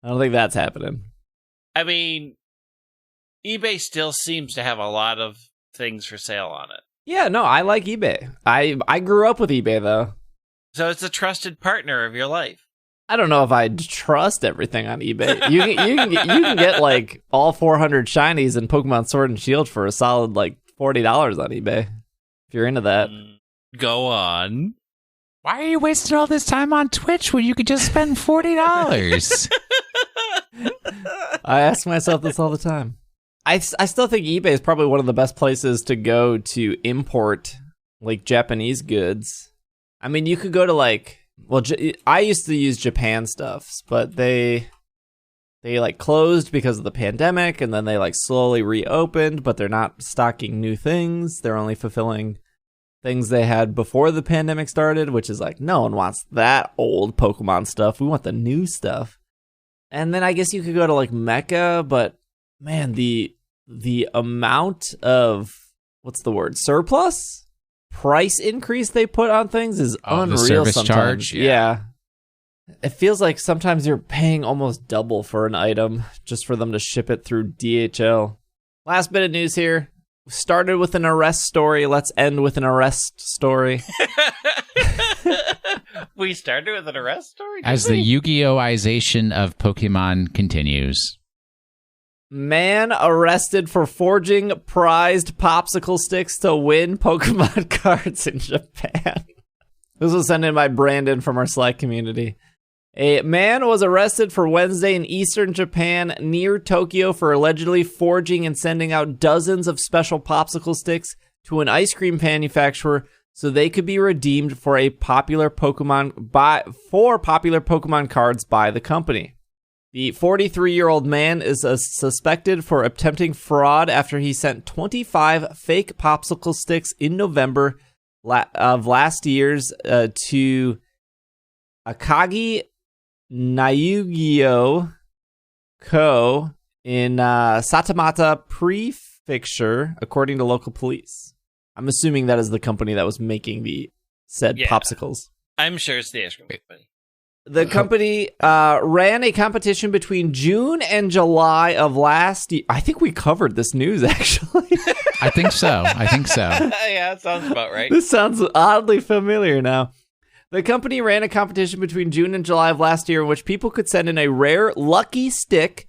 I don't think that's happening. I mean, eBay still seems to have a lot of things for sale on it. Yeah, no, I like eBay. I grew up with eBay, though. So it's a trusted partner of your life. I don't know if I'd trust everything on eBay. You can get like all 400 shinies in Pokemon Sword and Shield for a solid like $40 on eBay. If you're into that. Go on. Why are you wasting all this time on Twitch when you could just spend $40? I ask myself this all the time. I still think eBay is probably one of the best places to go to import like Japanese goods. I mean, you could go to like, well, I used to use Japan stuffs, but they like closed because of the pandemic, and then they like slowly reopened, but they're not stocking new things. They're only fulfilling things they had before the pandemic started, which is like, no one wants that old Pokemon stuff. We want the new stuff. And then I guess you could go to like Mecca, but man, the amount of, what's the word, surplus? Price increase they put on things is unreal. The service sometimes. charge? Yeah. It feels like sometimes you're paying almost double for an item just for them to ship it through DHL. Last bit of news here. Started with an arrest story. Let's end with an arrest story. We started with an arrest story? As the Yu-Gi-Oh!ization of Pokemon continues. Man arrested for forging prized popsicle sticks to win Pokemon cards in Japan. This was sent in by Brandon from our Slack community. A man was arrested for Wednesday in eastern Japan near Tokyo for allegedly forging and sending out dozens of special popsicle sticks to an ice cream manufacturer so they could be redeemed for popular Pokemon cards by the company. The 43-year-old man is suspected for attempting fraud after he sent 25 fake popsicle sticks in November of last year's to Akagi Nayugyo Co. in Satamata Prefecture, according to local police. I'm assuming that is the company that was making the said popsicles. I'm sure it's the ice cream company. The company ran a competition between June and July of last year. I think we covered this news, actually. I think so. Yeah, that sounds about right. This sounds oddly familiar now. The company ran a competition between June and July of last year in which people could send in a rare lucky stick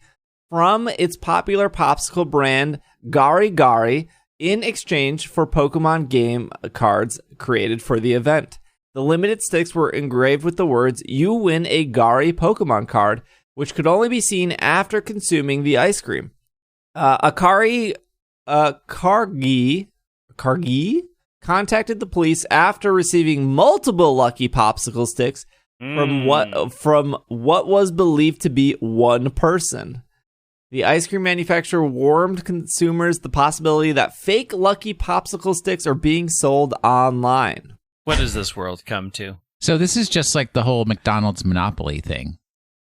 from its popular popsicle brand, Gari Gari, in exchange for Pokemon game cards created for the event. The limited sticks were engraved with the words, "You win a Gari Pokemon card," which could only be seen after consuming the ice cream. Kargi contacted the police after receiving multiple lucky popsicle sticks from what was believed to be one person. The ice cream manufacturer warned consumers the possibility that fake lucky popsicle sticks are being sold online. What does this world come to? So this is just like the whole McDonald's Monopoly thing.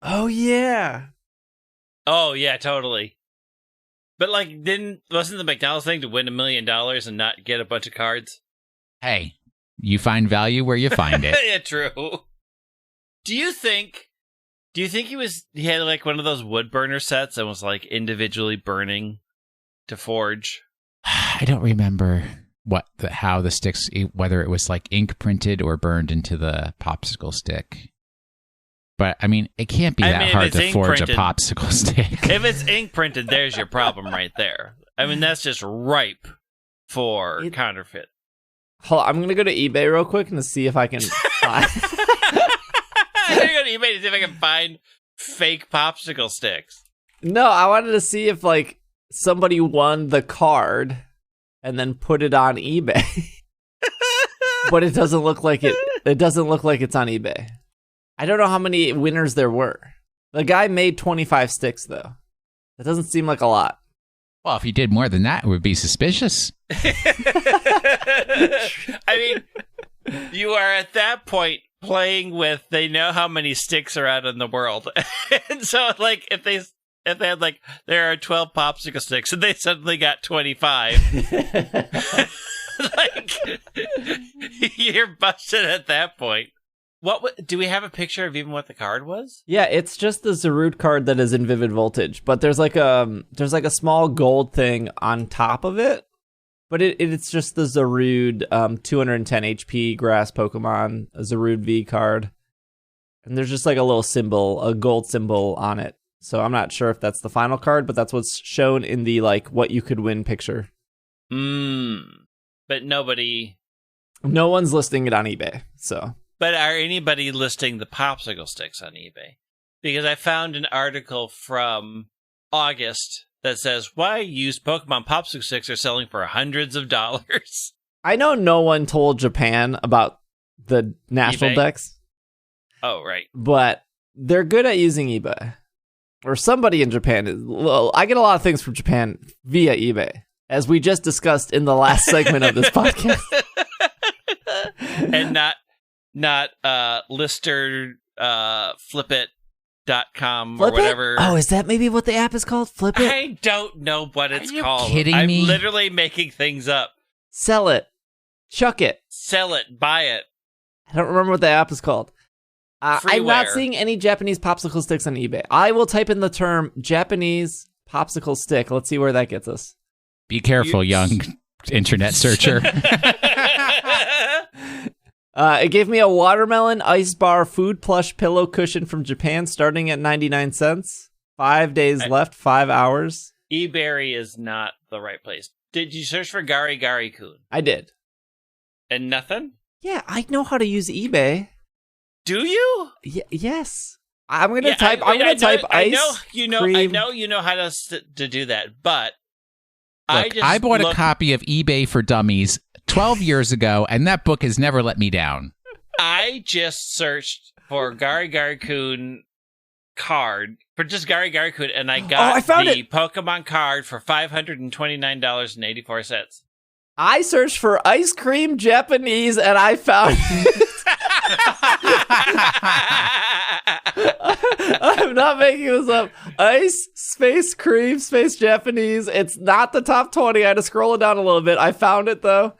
Oh, yeah. Oh, yeah, totally. But, like, wasn't the McDonald's thing to win $1 million and not get a bunch of cards? Hey, you find value where you find it. Yeah, true. Do you think he had, like, one of those wood burner sets and was, like, individually burning to forge? I don't remember how the sticks, whether it was like ink printed or burned into the popsicle stick. But I mean, it can't be that hard to forge a popsicle stick. If it's ink printed, there's your problem right there. I mean, that's just ripe for counterfeit. Hold on, I'm gonna go to eBay real quick and to see if I can find. I'm gonna go to eBay to see if I can find fake popsicle sticks. No, I wanted to see if like somebody won the card and then put it on eBay. But it doesn't look like it. It doesn't look like it's on eBay. I don't know how many winners there were. The guy made 25 sticks, though. That doesn't seem like a lot. Well, if he did more than that, it would be suspicious. I mean, you are at that point playing with, they know how many sticks are out in the world. And so, like, if they had, like, there are 12 popsicle sticks and they suddenly got 25, like, you're busted at that point. Do we have a picture of even what the card was? Yeah, it's just the Zarude card that is in Vivid Voltage, but there's like a small gold thing on top of it, but it's just the Zarude 210 HP grass Pokemon Zarude V card. And there's just like a little symbol, a gold symbol on it. So I'm not sure if that's the final card, but that's what's shown in the like what you could win picture. But nobody... No one's listing it on eBay, so... But are anybody listing the popsicle sticks on eBay? Because I found an article from August that says, why used Pokemon popsicle sticks are selling for hundreds of dollars. I know no one told Japan about the national eBay? decks. Oh, right. But they're good at using eBay. Or somebody in Japan is... Well, I get a lot of things from Japan via eBay, as we just discussed in the last segment of this podcast. And not Lister, Flipit.com or whatever. Oh, is that maybe what the app is called? Flip it? I don't know what it's called. Kidding me? I'm literally making things up. Sell it. Chuck it. Sell it. Buy it. I don't remember what the app is called. I'm not Freeware. seeing any Japanese popsicle sticks on eBay. I will type in the term Japanese popsicle stick. Let's see where that gets us. Be careful, young internet searcher. It gave me a watermelon ice bar food plush pillow cushion from Japan starting at 99 cents. 5 days left, 5 hours. eBay is not the right place. Did you search for Gari Gari Kun? I did. And nothing? Yeah, I know how to use eBay. Do you? Yes. I'm gonna type. I'm gonna type ice. I know you know how to do that, but Look, I bought a copy of eBay for Dummies 12 years ago, and that book has never let me down. I just searched for Gari Gari Kun card for just Gari Gari Kun, and I got I found the it. Pokemon card for $529.84. I searched for ice cream Japanese, and I found it. I'm not making this up. Ice, space cream, space Japanese. It's not the top 20. I had to scroll it down a little bit. I found it, though.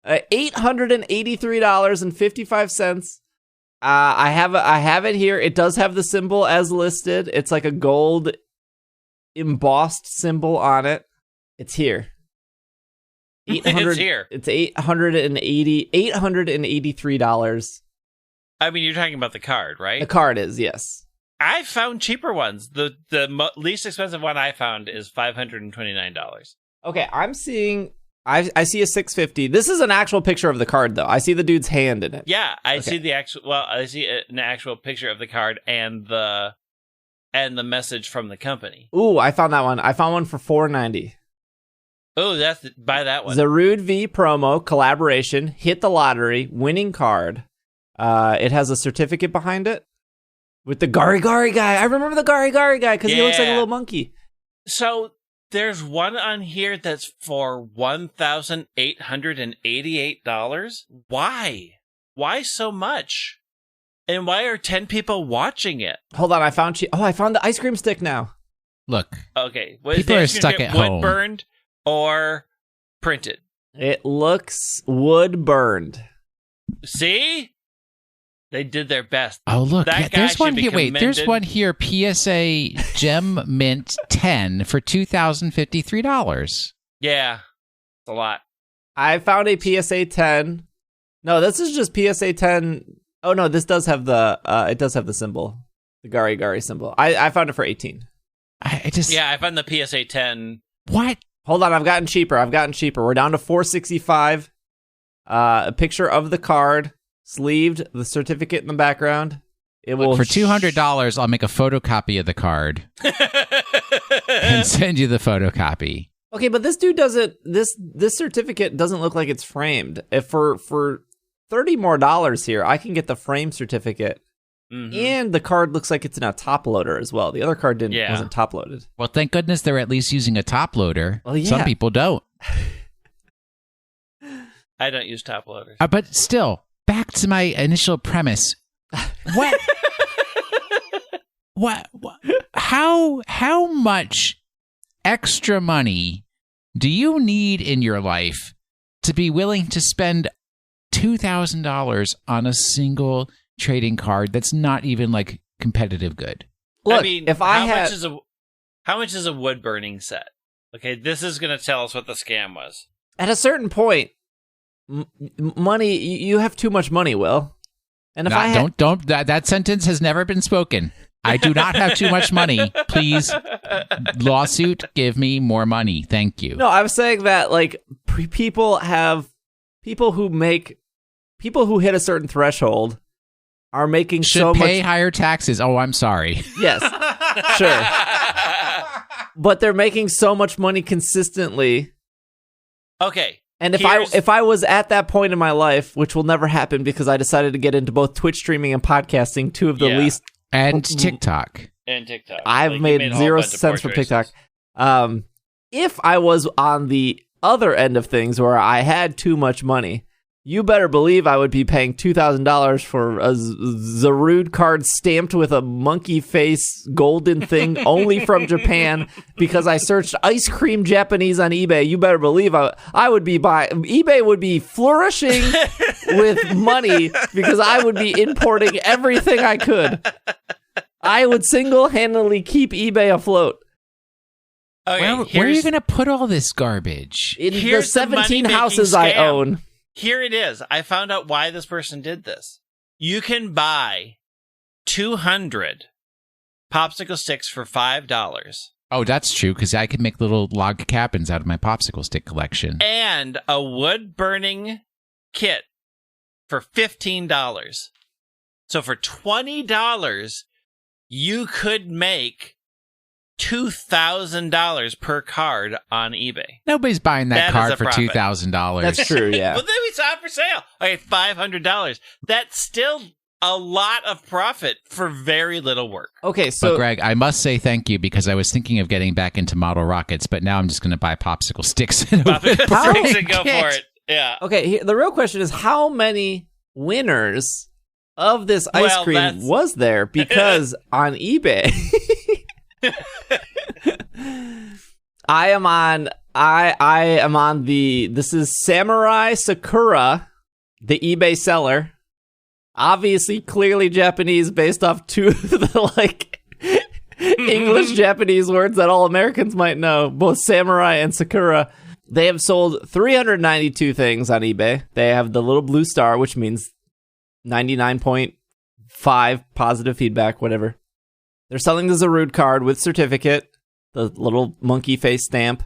$883.55. I have it here. It does have the symbol as listed. It's like a gold embossed symbol on it. It's here. It's here. It's $883. I mean, you're talking about the card, right? The card is, yes. I found cheaper ones. The least expensive one I found is $529. Okay, I'm seeing... I see a $650. This is an actual picture of the card, though. I see the dude's hand in it. Yeah, I see the actual... Well, I see an actual picture of the card and the message from the company. Ooh, I found that one. I found one for $490. Oh, buy that one. Zarude V promo, collaboration, hit the lottery, winning card. It has a certificate behind it with the Gari Gari guy. I remember the Gari Gari guy because he looks like a little monkey. So there's one on here that's for $1,888. Why? Why so much? And why are 10 people watching it? Hold on, I found the ice cream stick now. Look, okay, people are stuck at home. Wood burned or printed? It looks wood burned. See? They did their best. Oh, look. That guy there's one should be here. Wait, there's commended. one here. PSA Gem Mint 10 for $2,053. Yeah. It's a lot. I found a PSA 10. No, this is just PSA 10. Oh, no, this does have it does have the symbol. The Gari Gari symbol. I found it for 18. I just... Yeah, I found the PSA 10. What? Hold on, I've gotten cheaper. We're down to $465. A picture of the card, sleeved, the certificate in the background. It will for $200, I'll make a photocopy of the card and send you the photocopy. Okay, but this dude doesn't. This certificate doesn't look like it's framed. If for $30 more here, I can get the frame certificate, and the card looks like it's in a top loader as well. The other card wasn't top loaded. Well, thank goodness they're at least using a top loader. Well, yeah. Some people don't. I don't use top loaders. But still, back to my initial premise. What? what? How much extra money do you need in your life to be willing to spend $2,000 on a single trading card that's not even like competitive good? Look, I mean, how much is a wood burning set? Okay, this is going to tell us what the scam was. At a certain point, money, you have too much money, Will. And if I had, don't that sentence has never been spoken. I do not have too much money. Please, lawsuit, give me more money. Thank you. No, I was saying that like people who hit a certain threshold are making should pay higher taxes. Oh, I'm sorry. Yes, sure. But they're making so much money consistently. Okay. And if I was at that point in my life, which will never happen because I decided to get into both Twitch streaming and podcasting, two of the least and TikTok. I've made zero sense from TikTok. If I was on the other end of things where I had too much money, you better believe I would be paying $2,000 for a Zarude card stamped with a monkey face golden thing only from Japan because I searched ice cream Japanese on eBay. You better believe I would be eBay would be flourishing with money because I would be importing everything I could. I would single-handedly keep eBay afloat. Okay, where are you going to put all this garbage? In the 17 houses I own. Here it is. I found out why this person did this. You can buy 200 popsicle sticks for $5. Oh, that's true, because I can make little log cabins out of my popsicle stick collection. And a wood-burning kit for $15. So for $20, you could make $2,000 per card on eBay. Nobody's buying that card for $2,000. That's true, yeah. Well, then we saw it for sale. Okay, $500. That's still a lot of profit for very little work. Okay, so... But Greg, I must say thank you because I was thinking of getting back into model rockets, but now I'm just going to buy popsicle sticks. And go for it. Yeah. Okay, the real question is how many winners of this ice cream was there? Because on eBay... I am on this is Samurai Sakura, the eBay seller. Obviously, clearly Japanese based off two of the English Japanese words that all Americans might know, both samurai and Sakura. They have sold 392 things on eBay. They have the little blue star, which means 99.5 positive feedback, whatever. They're selling the Zarude card with certificate, the little monkey face stamp,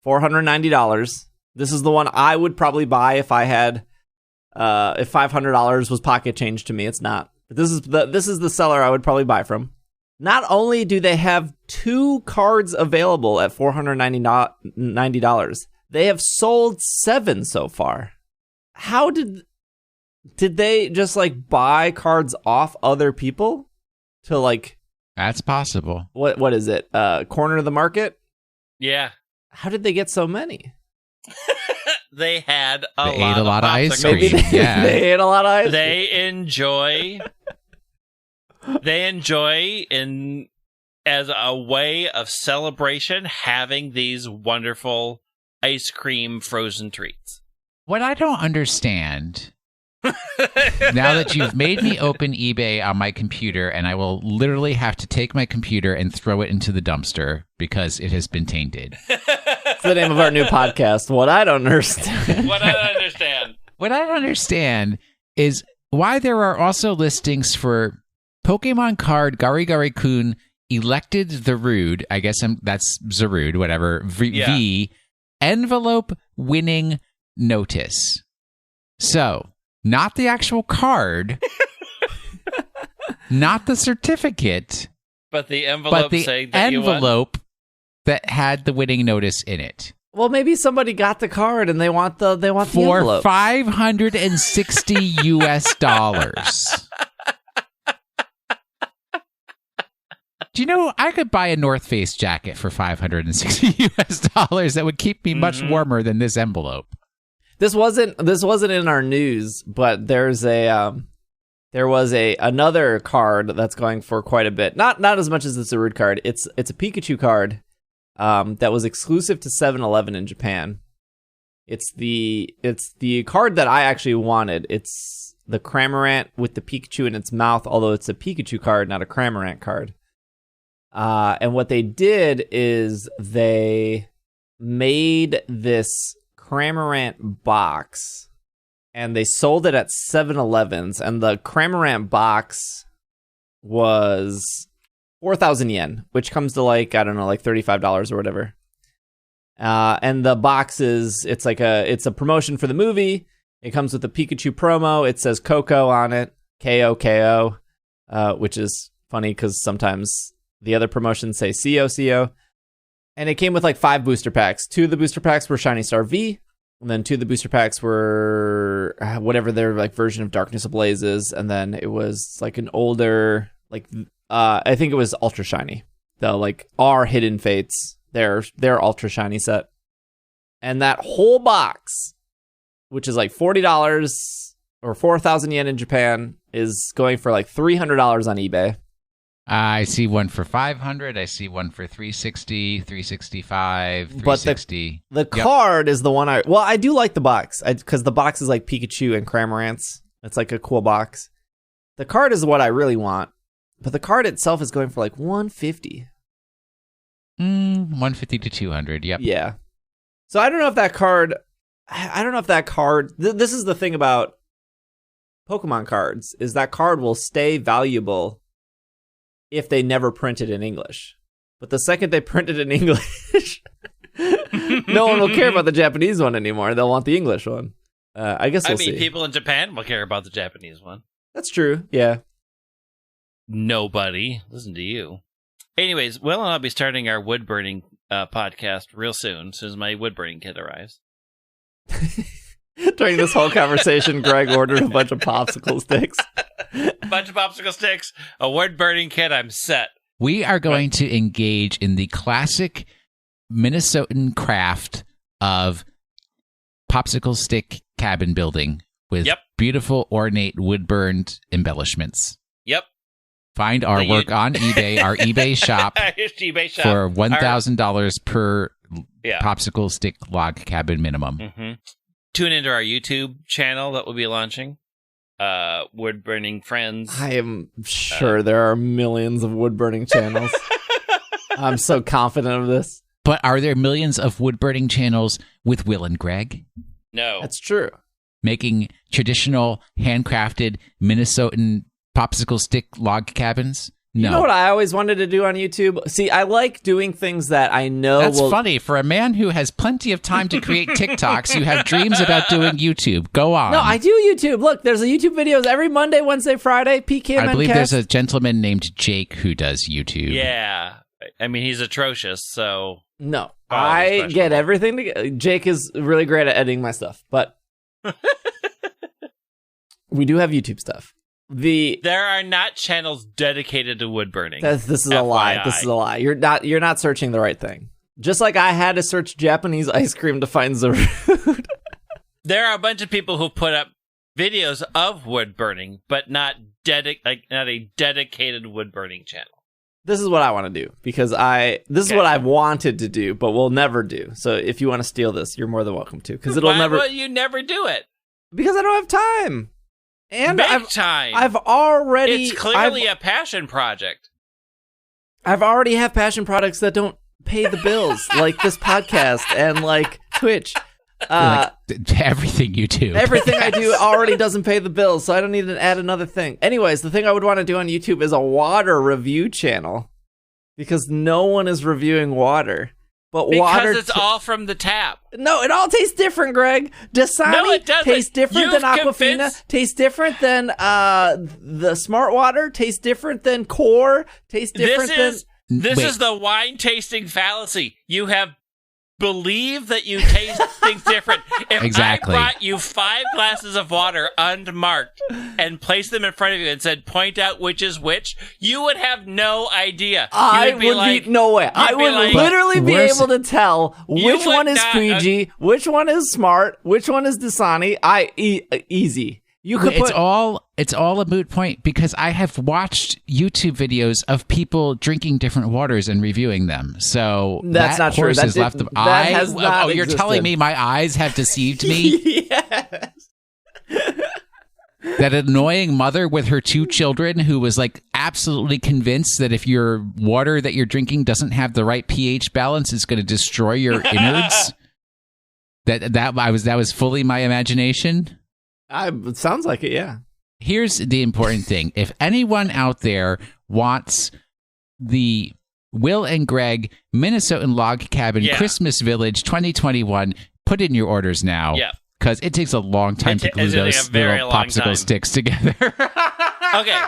$490. This is the one I would probably buy if I had, if $500 was pocket change to me. It's not. But this is the seller I would probably buy from. Not only do they have 2 cards available at $490, they have sold 7 so far. How did they just buy cards off other people to That's possible. What is it? Corner of the market? Yeah. How did they get so many? They ate a lot of ice cream. They ate a lot of ice cream. They enjoy as a way of celebration having these wonderful ice cream frozen treats. What I don't understand now that you've made me open eBay on my computer, and I will literally have to take my computer and throw it into the dumpster because it has been tainted. It's the name of our new podcast, What I Don't Understand. What I don't understand. What I don't understand is why there are also listings for Pokemon card Gari Gari Kun elected Zarude, I guess that's Zarude, whatever, V, envelope winning notice. So... not the actual card, not the certificate, but the envelope saying that envelope that had the winning notice in it. Well, maybe somebody got the card and they want the envelope for $560 US. Do you know I could buy a North Face jacket for $560 US that would keep me much warmer than this envelope? This wasn't in our news, but there was another card that's going for quite a bit. Not as much as the Zarude card. It's a Pikachu card that was exclusive to 7-Eleven in Japan. It's the card that I actually wanted. It's the Cramorant with the Pikachu in its mouth, although it's a Pikachu card, not a Cramorant card. And what they did is they made this Cramorant box, and they sold it at 7-Elevens, and the Cramorant box was 4,000 yen, which comes to like $35 or whatever. And the boxes, it's a promotion for the movie. It comes with a Pikachu promo. It says Coco on it, K-O-K-O, which is funny because sometimes the other promotions say C-O-C-O. And it came with like 5 booster packs. 2 of the booster packs were Shiny Star V, and then 2 of the booster packs were whatever their like version of Darkness Ablaze is, and then it was like an older, like I think it was Ultra Shiny. The like our Hidden Fates, their Ultra Shiny set. And that whole box, which is like $40 or 4,000 yen in Japan, is going for like $300 on eBay. I see one for 500. I see one for 360, 365, 360. But the card is the one I do like the box because the box is like Pikachu and Cramorants. It's like a cool box. The card is what I really want, but the card itself is going for like 150. 150 to 200. Yep. Yeah. So I don't know if that card. This is the thing about Pokemon cards, is that card will stay valuable if they never print it in English. But the second they print it in English, no one will care about the Japanese one anymore. They'll want the English one. I guess we'll see. People in Japan will care about the Japanese one. That's true, yeah. Nobody. Listen to you. Anyways, Will and I'll be starting our wood burning podcast real soon, as soon as my wood burning kit arrives. During this whole conversation, Greg ordered a bunch of popsicle sticks. A bunch of popsicle sticks, a wood burning kit, I'm set. We are going to engage in the classic Minnesotan craft of popsicle stick cabin building with beautiful, ornate, wood-burned embellishments. Yep. Find our work on eBay, our eBay shop, eBay shop. for $1,000 per popsicle stick log cabin minimum. Mm-hmm. Tune into our YouTube channel that we'll be launching. Wood burning friends. I am sure there are millions of wood burning channels. I'm so confident of this. But are there millions of wood burning channels with Will and Greg? No. That's true. Making traditional handcrafted Minnesotan popsicle stick log cabins? No. You know what I always wanted to do on YouTube? See, I like doing things that I know That's funny. For a man who has plenty of time to create TikToks, you have dreams about doing YouTube. Go on. No, I do YouTube. Look, there's a YouTube videos every Monday, Wednesday, Friday, PKMNcast. I believe there's a gentleman named Jake who does YouTube. Yeah. I mean, he's atrocious, so... No, I get everything together. Jake is really great at editing my stuff, but we do have YouTube stuff. There are not channels dedicated to wood burning. This is a lie. This is a lie. You're not searching the right thing. Just like I had to search Japanese ice cream to find Zarude. There are a bunch of people who put up videos of wood burning, but not a dedicated wood burning channel. This is what I want to do because this is what I've wanted to do, but will never do. So if you want to steal this, you're more than welcome to. Because it'll never. Why will you never do it? Because I don't have time. And time. I've already. It's clearly a passion project. I've already have passion projects that don't pay the bills, like this podcast and like Twitch. Everything you do. Everything I do already doesn't pay the bills, so I don't need to add another thing. Anyways, the thing I would want to do on YouTube is a water review channel. Because no one is reviewing water. But because it's all from the tap. No, it all tastes different, Greg. Dasani tastes different than Aquafina. Tastes different than the Smart Water. Tastes different than Core. Tastes different This is the wine tasting fallacy. You have believe that you taste things different. If exactly. I brought you 5 glasses of water unmarked and placed them in front of you and said, point out which is which, you would have no idea. I would be no way. I would literally be able to tell which one is Fiji, which one is Smart, which one is Dasani. Easy. You could it's all a moot point because I have watched YouTube videos of people drinking different waters and reviewing them. So that's not true. Has left them. You're telling me my eyes have deceived me? Yes. That annoying mother with her 2 children who was like absolutely convinced that if your water that you're drinking doesn't have the right pH balance, it's going to destroy your innards. That was fully my imagination. It sounds like it, yeah. Here's the important thing. If anyone out there wants the Will and Greg Minnesotan Log Cabin Christmas Village 2021, put in your orders now. Yeah. Because it takes a long time to glue those little popsicle sticks together. Okay.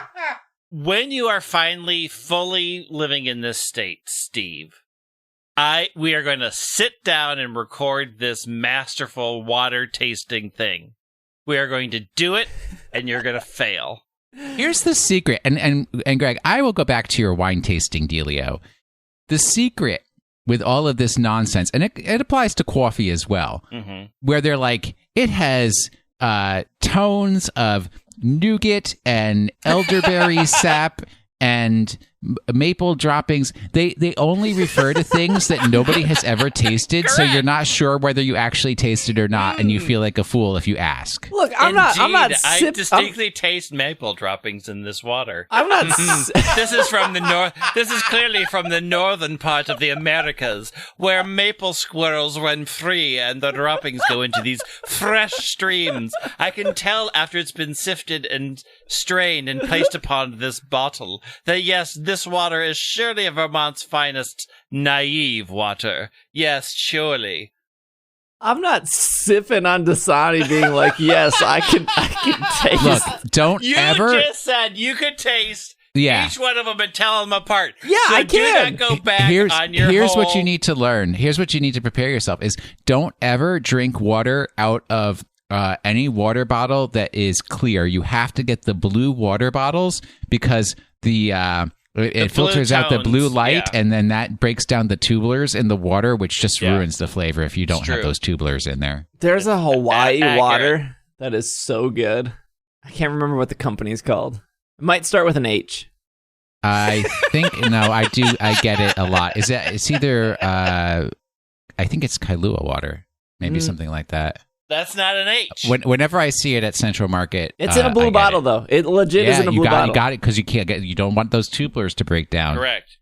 When you are finally fully living in this state, Steve, we are going to sit down and record this masterful water tasting thing. We are going to do it, and you're going to fail. Here's the secret. And Greg, I will go back to your wine tasting dealio. The secret with all of this nonsense, and it applies to coffee as well, where they're like, it has tones of nougat and elderberry sap and maple droppings. They only refer to things that nobody has ever tasted, so you're not sure whether you actually tasted or not, and you feel like a fool if you ask. Look, I distinctly taste maple droppings in this water. I'm not. This is from the north. This is clearly from the northern part of the Americas, where maple squirrels run free and the droppings go into these fresh streams. I can tell after it's been sifted and strained and placed upon this bottle that yes, this water is surely Vermont's finest naive water. Yes, surely. I'm not sipping on Dasani being like, yes, I can taste. Look, you just said you could taste each one of them and tell them apart. Yeah, so I can. Do not go back on your Here's what you need to learn. Here's what you need to prepare yourself is don't ever drink water out of any water bottle that is clear. You have to get the blue water bottles because it filters out the blue light, and then that breaks down the tubulars in the water, which just ruins the flavor if you don't have those tubulars in there. There's a Hawaii water that is so good. I can't remember what the company's called. It might start with an H. I think, I get it a lot. It's either, I think it's Kailua water, maybe something like that. That's not an H. Whenever I see it at Central Market, it's in a blue bottle, though. It legit is in a blue bottle. You got it because you don't want those tubulars to break down. Correct.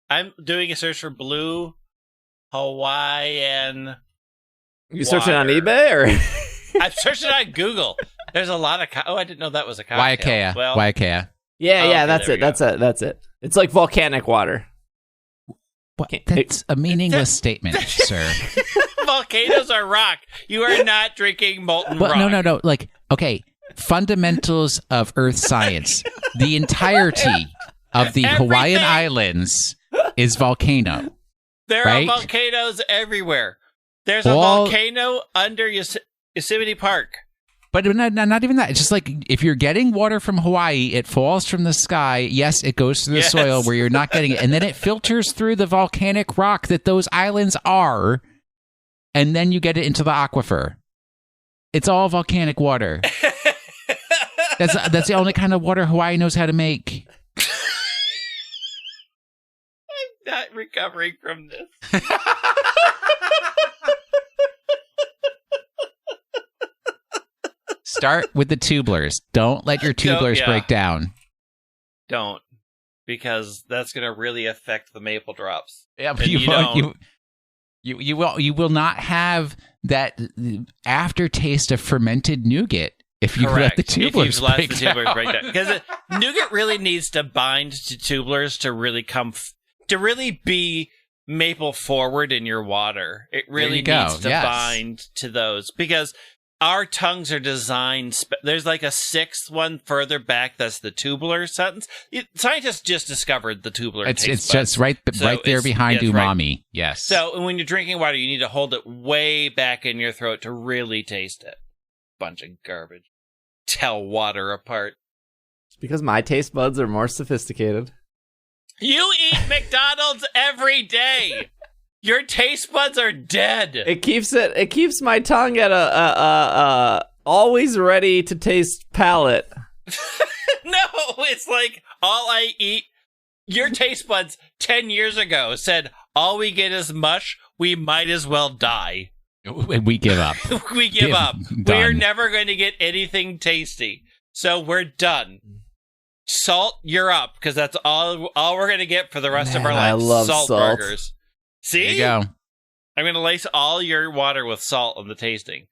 I'm doing a search for blue Hawaiian. You searching on eBay or? I'm searching on Google. There's a lot of. I didn't know that was a cocktail. Waiakea. Yeah, that's it. That's it. It's like volcanic water. That's a meaningless statement, sir. Volcanoes are rock. You are not drinking molten rock. No. Like, okay, fundamentals of Earth science. The entirety of the Hawaiian Islands is volcano. There are volcanoes everywhere. There's a volcano under Yosemite Park. But not even that. It's just like if you're getting water from Hawaii, it falls from the sky. Yes, it goes through the soil where you're not getting it. And then it filters through the volcanic rock that those islands are. And then you get it into the aquifer. It's all volcanic water. That's the only kind of water Hawaii knows how to make. I'm not recovering from this. Start with the tubulars. Don't let your tubulars break down. Don't. Because that's going to really affect the maple drops. Yeah, but you will not have that aftertaste of fermented nougat if you let the tubulars break down. Because nougat really needs to bind to tubulars to really to really be maple forward in your water. It really needs to bind to those because our tongues are designed. There's like a sixth one further back. That's the tubular sentence. Scientists just discovered the tubular. It's just right there behind umami. Right. Yes. So when you're drinking water, you need to hold it way back in your throat to really taste it. Bunch of garbage. Tell water apart. It's because my taste buds are more sophisticated. You eat McDonald's every day. Your taste buds are dead. It keeps my tongue at a always ready to taste palate. No, it's like all I eat. Your taste buds 10 years ago said, all we get is mush, we might as well die. We give up. We give up. We're never going to get anything tasty. So we're done. Salt, you're up, because that's all we're going to get for the rest of our lives. I love salt burgers. See? There you go. I'm going to lace all your water with salt on the tasting.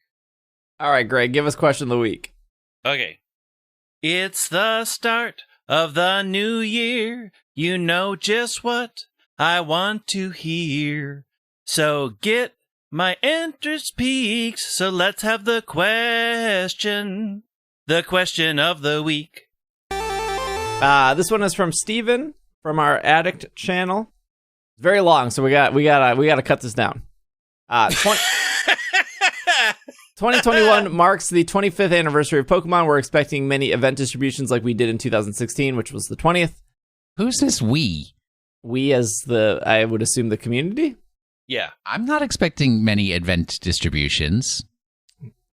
All right, Greg, give us question of the week. Okay. It's the start of the new year. You know just what I want to hear. So get my interest peaks. So let's have the question. The question of the week. This one is from Steven from our Addict channel. It's very long, so we gotta cut this down. 2021 marks the 25th anniversary of Pokemon. We're expecting many event distributions like we did in 2016, which was the 20th. Who's this we? We as I would assume the community? Yeah. I'm not expecting many event distributions.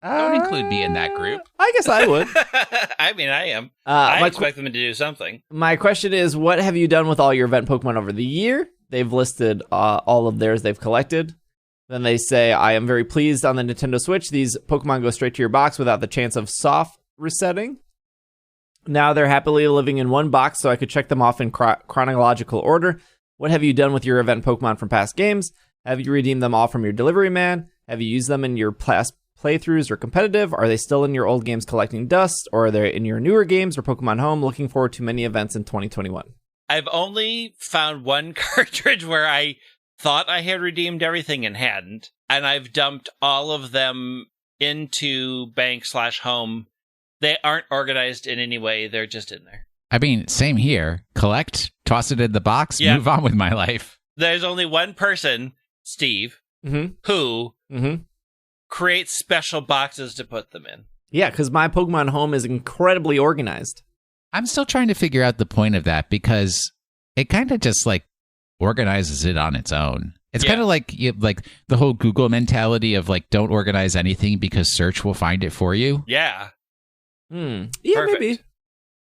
Don't include me in that group. I guess I would. I mean, I am. I expect them to do something. My question is, what have you done with all your event Pokemon over the year? They've listed all of theirs they've collected. Then they say, I am very pleased on the Nintendo Switch. These Pokemon go straight to your box without the chance of soft resetting. Now they're happily living in one box, so I could check them off in chronological order. What have you done with your event Pokemon from past games? Have you redeemed them all from your delivery man? Have you used them in your past playthroughs or competitive? Are they still in your old games collecting dust? Or are they in your newer games or Pokemon Home? Looking forward to many events in 2021. I've only found one cartridge where I thought I had redeemed everything and hadn't, and I've dumped all of them into bank/home. They aren't organized in any way. They're just in there. I mean, same here. Collect, toss it in the box, move on with my life. There's only one person, Steve, who creates special boxes to put them in. Yeah, because my Pokemon Home is incredibly organized. I'm still trying to figure out the point of that because it kind of just like organizes it on its own. It's kind of like the whole Google mentality of like, don't organize anything because search will find it for you. Yeah. Yeah, Perfect. maybe.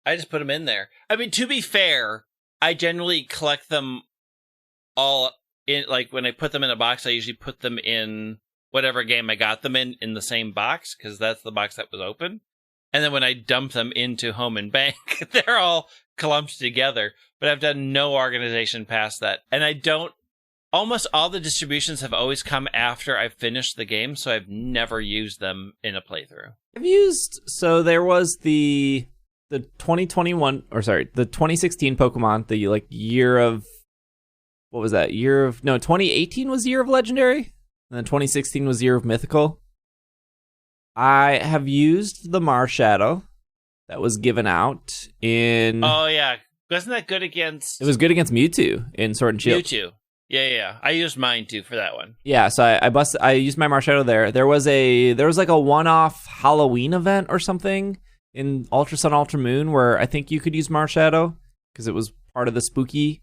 I just put them in there. I mean, to be fair, I generally collect them all in, like when I put them in a box, I usually put them in whatever game I got them in the same box because that's the box that was open. And then when I dump them into home and bank, they're all clumped together. But I've done no organization past that. And almost all the distributions have always come after I've finished the game, so I've never used them in a playthrough. So there was the 2021, or sorry, the 2016 Pokemon, the like year of, what was that? 2018 was Year of Legendary, and then 2016 was Year of Mythical. I have used the Marshadow that was given out in... Oh, yeah. Wasn't that good against... It was good against Mewtwo in Sword and Shield. Mewtwo. Yeah. I used mine, too, for that one. Yeah, so I used my Marshadow there. There was like a one-off Halloween event or something in Ultra Sun, Ultra Moon where I think you could use Marshadow because it was part of the spooky.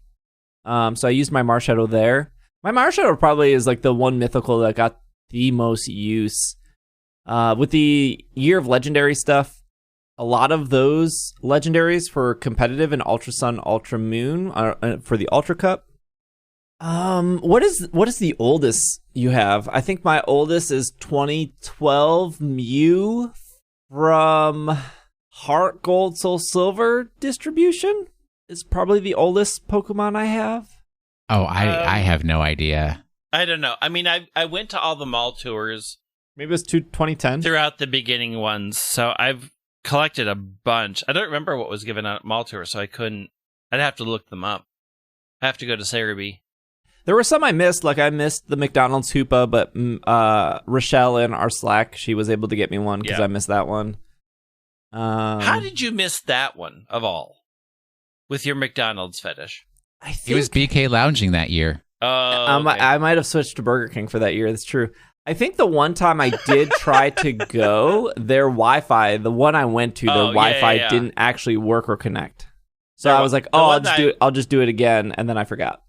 So I used my Marshadow there. My Marshadow probably is like the one mythical that got the most use. With the Year of Legendary stuff, a lot of those legendaries for competitive in Ultra Sun, Ultra Moon for the Ultra Cup. What is the oldest you have? I think my oldest is 2012 Mew from Heart Gold Soul Silver distribution. Is probably the oldest Pokemon I have. Oh, I have no idea. I don't know. I mean, I went to all the mall tours. Maybe it was 2010. Throughout the beginning ones. So I've collected a bunch. I don't remember what was given out at mall tours, so I'd have to look them up. I have to go to Cerebi. There were some I missed, like I missed the McDonald's Hoopa, but Rochelle in our Slack, she was able to get me one because I missed that one. How did you miss that one of all? With your McDonald's fetish? I think it was BK lounging that year. Oh, okay. I might have switched to Burger King for that year. That's true. I think the one time I did try to go, their Wi-Fi, the one I went to, their Wi-Fi didn't actually work or connect. So I was like, I'll just do it again, and then I forgot.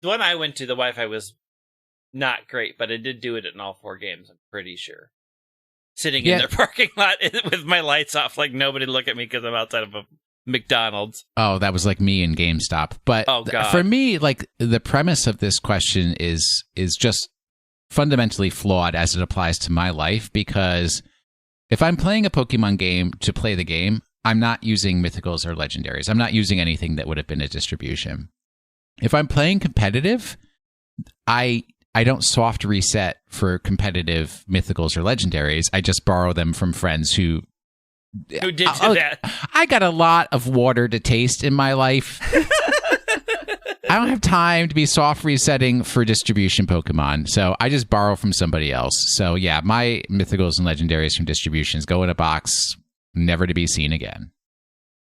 The one I went to, the Wi-Fi was not great, but I did do it in all 4 games, I'm pretty sure. Sitting in their parking lot with my lights off, like nobody look at me because I'm outside of a McDonald's. Oh, that was like me in GameStop. But for me, like the premise of this question is just fundamentally flawed as it applies to my life, because if I'm playing a Pokemon game to play the game, I'm not using mythicals or legendaries. I'm not using anything that would have been a distribution. If I'm playing competitive, I don't soft reset for competitive mythicals or legendaries. I just borrow them from friends who Who did do that? I got a lot of water to taste in my life. I don't have time to be soft resetting for distribution Pokemon, so I just borrow from somebody else. So yeah, my mythicals and legendaries from distributions go in a box, never to be seen again.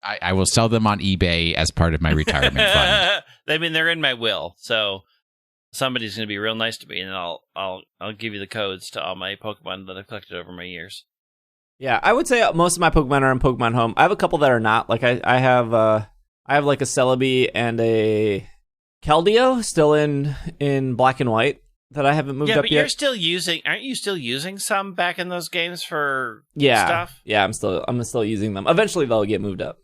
I will sell them on eBay as part of my retirement fund. I mean, they're in my will, so somebody's going to be real nice to me, and I'll give you the codes to all my Pokemon that I've collected over my years. Yeah, I would say most of my Pokemon are in Pokemon Home. I have a couple that are not. Like I have like a Celebi and a Keldeo still in black and white that I haven't moved up but yet. you're still aren't you still using some back in those games for stuff? Yeah, I'm still using them. Eventually they'll get moved up.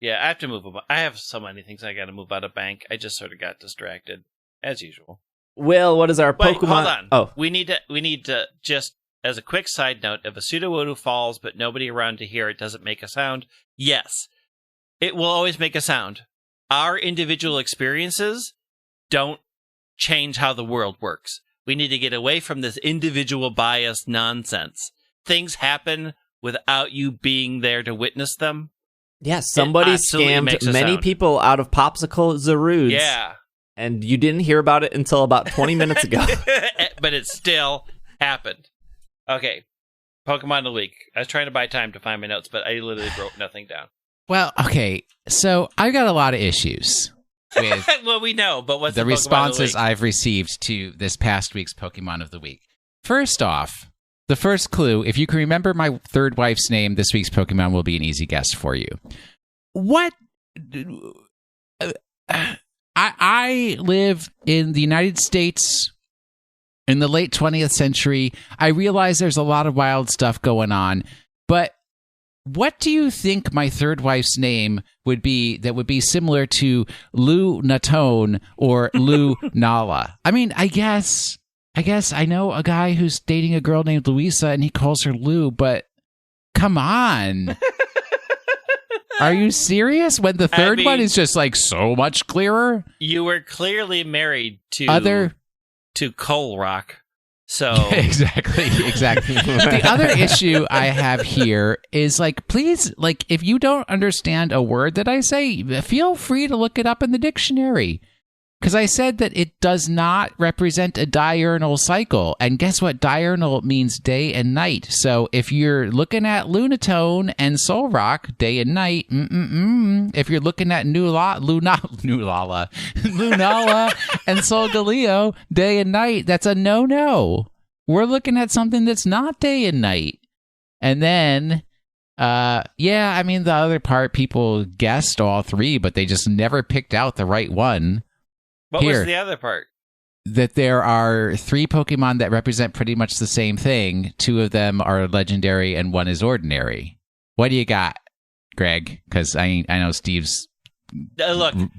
Yeah, I have to move them. I have so many things I got to move out of bank. I just sort of got distracted as usual. Will, what is our Wait, Pokemon? Hold on. Oh, we need to just, as a quick side note, if a Sudowoodo falls but nobody around to hear it, does it make a sound? Yes. It will always make a sound. Our individual experiences don't change how the world works. We need to get away from this individual bias nonsense. Things happen without you being there to witness them. yeah, somebody scammed many people out of Popsicle Zarudes. Yeah. And you didn't hear about it until about 20 minutes ago. But it still happened. Okay. Pokemon of the week. I was trying to buy time to find my notes, but I literally wrote nothing down. Well, okay, so I've got a lot of issues with well, we know, but what's the Pokemon responses of the week? I've received to this past week's Pokemon of the Week. First off, the first clue, if you can remember my third wife's name, this week's Pokemon will be an easy guess for you. What? I live in the United States in the late 20th century. I realize there's a lot of wild stuff going on, but what do you think my third wife's name would be that would be similar to Lou Natone or Lou Nala? I mean, I guess I know a guy who's dating a girl named Louisa and he calls her Lou, but come on. Are you serious? When the third one is just like so much clearer? You were clearly married to Coal Rock. So exactly. The other issue I have here is like, please, like, if you don't understand a word that I say, feel free to look it up in the dictionary. Because I said that it does not represent a diurnal cycle. And guess what? Diurnal means day and night. So if you're looking at Lunatone and Solrock, day and night, if you're looking at Lunala and Solgaleo, day and night, that's a no-no. We're looking at something that's not day and night. And then, I mean, the other part, people guessed all three, but they just never picked out the right one. What was the other part? That there are three Pokemon that represent pretty much the same thing. Two of them are legendary and one is ordinary. What do you got, Greg? Because I know Steve's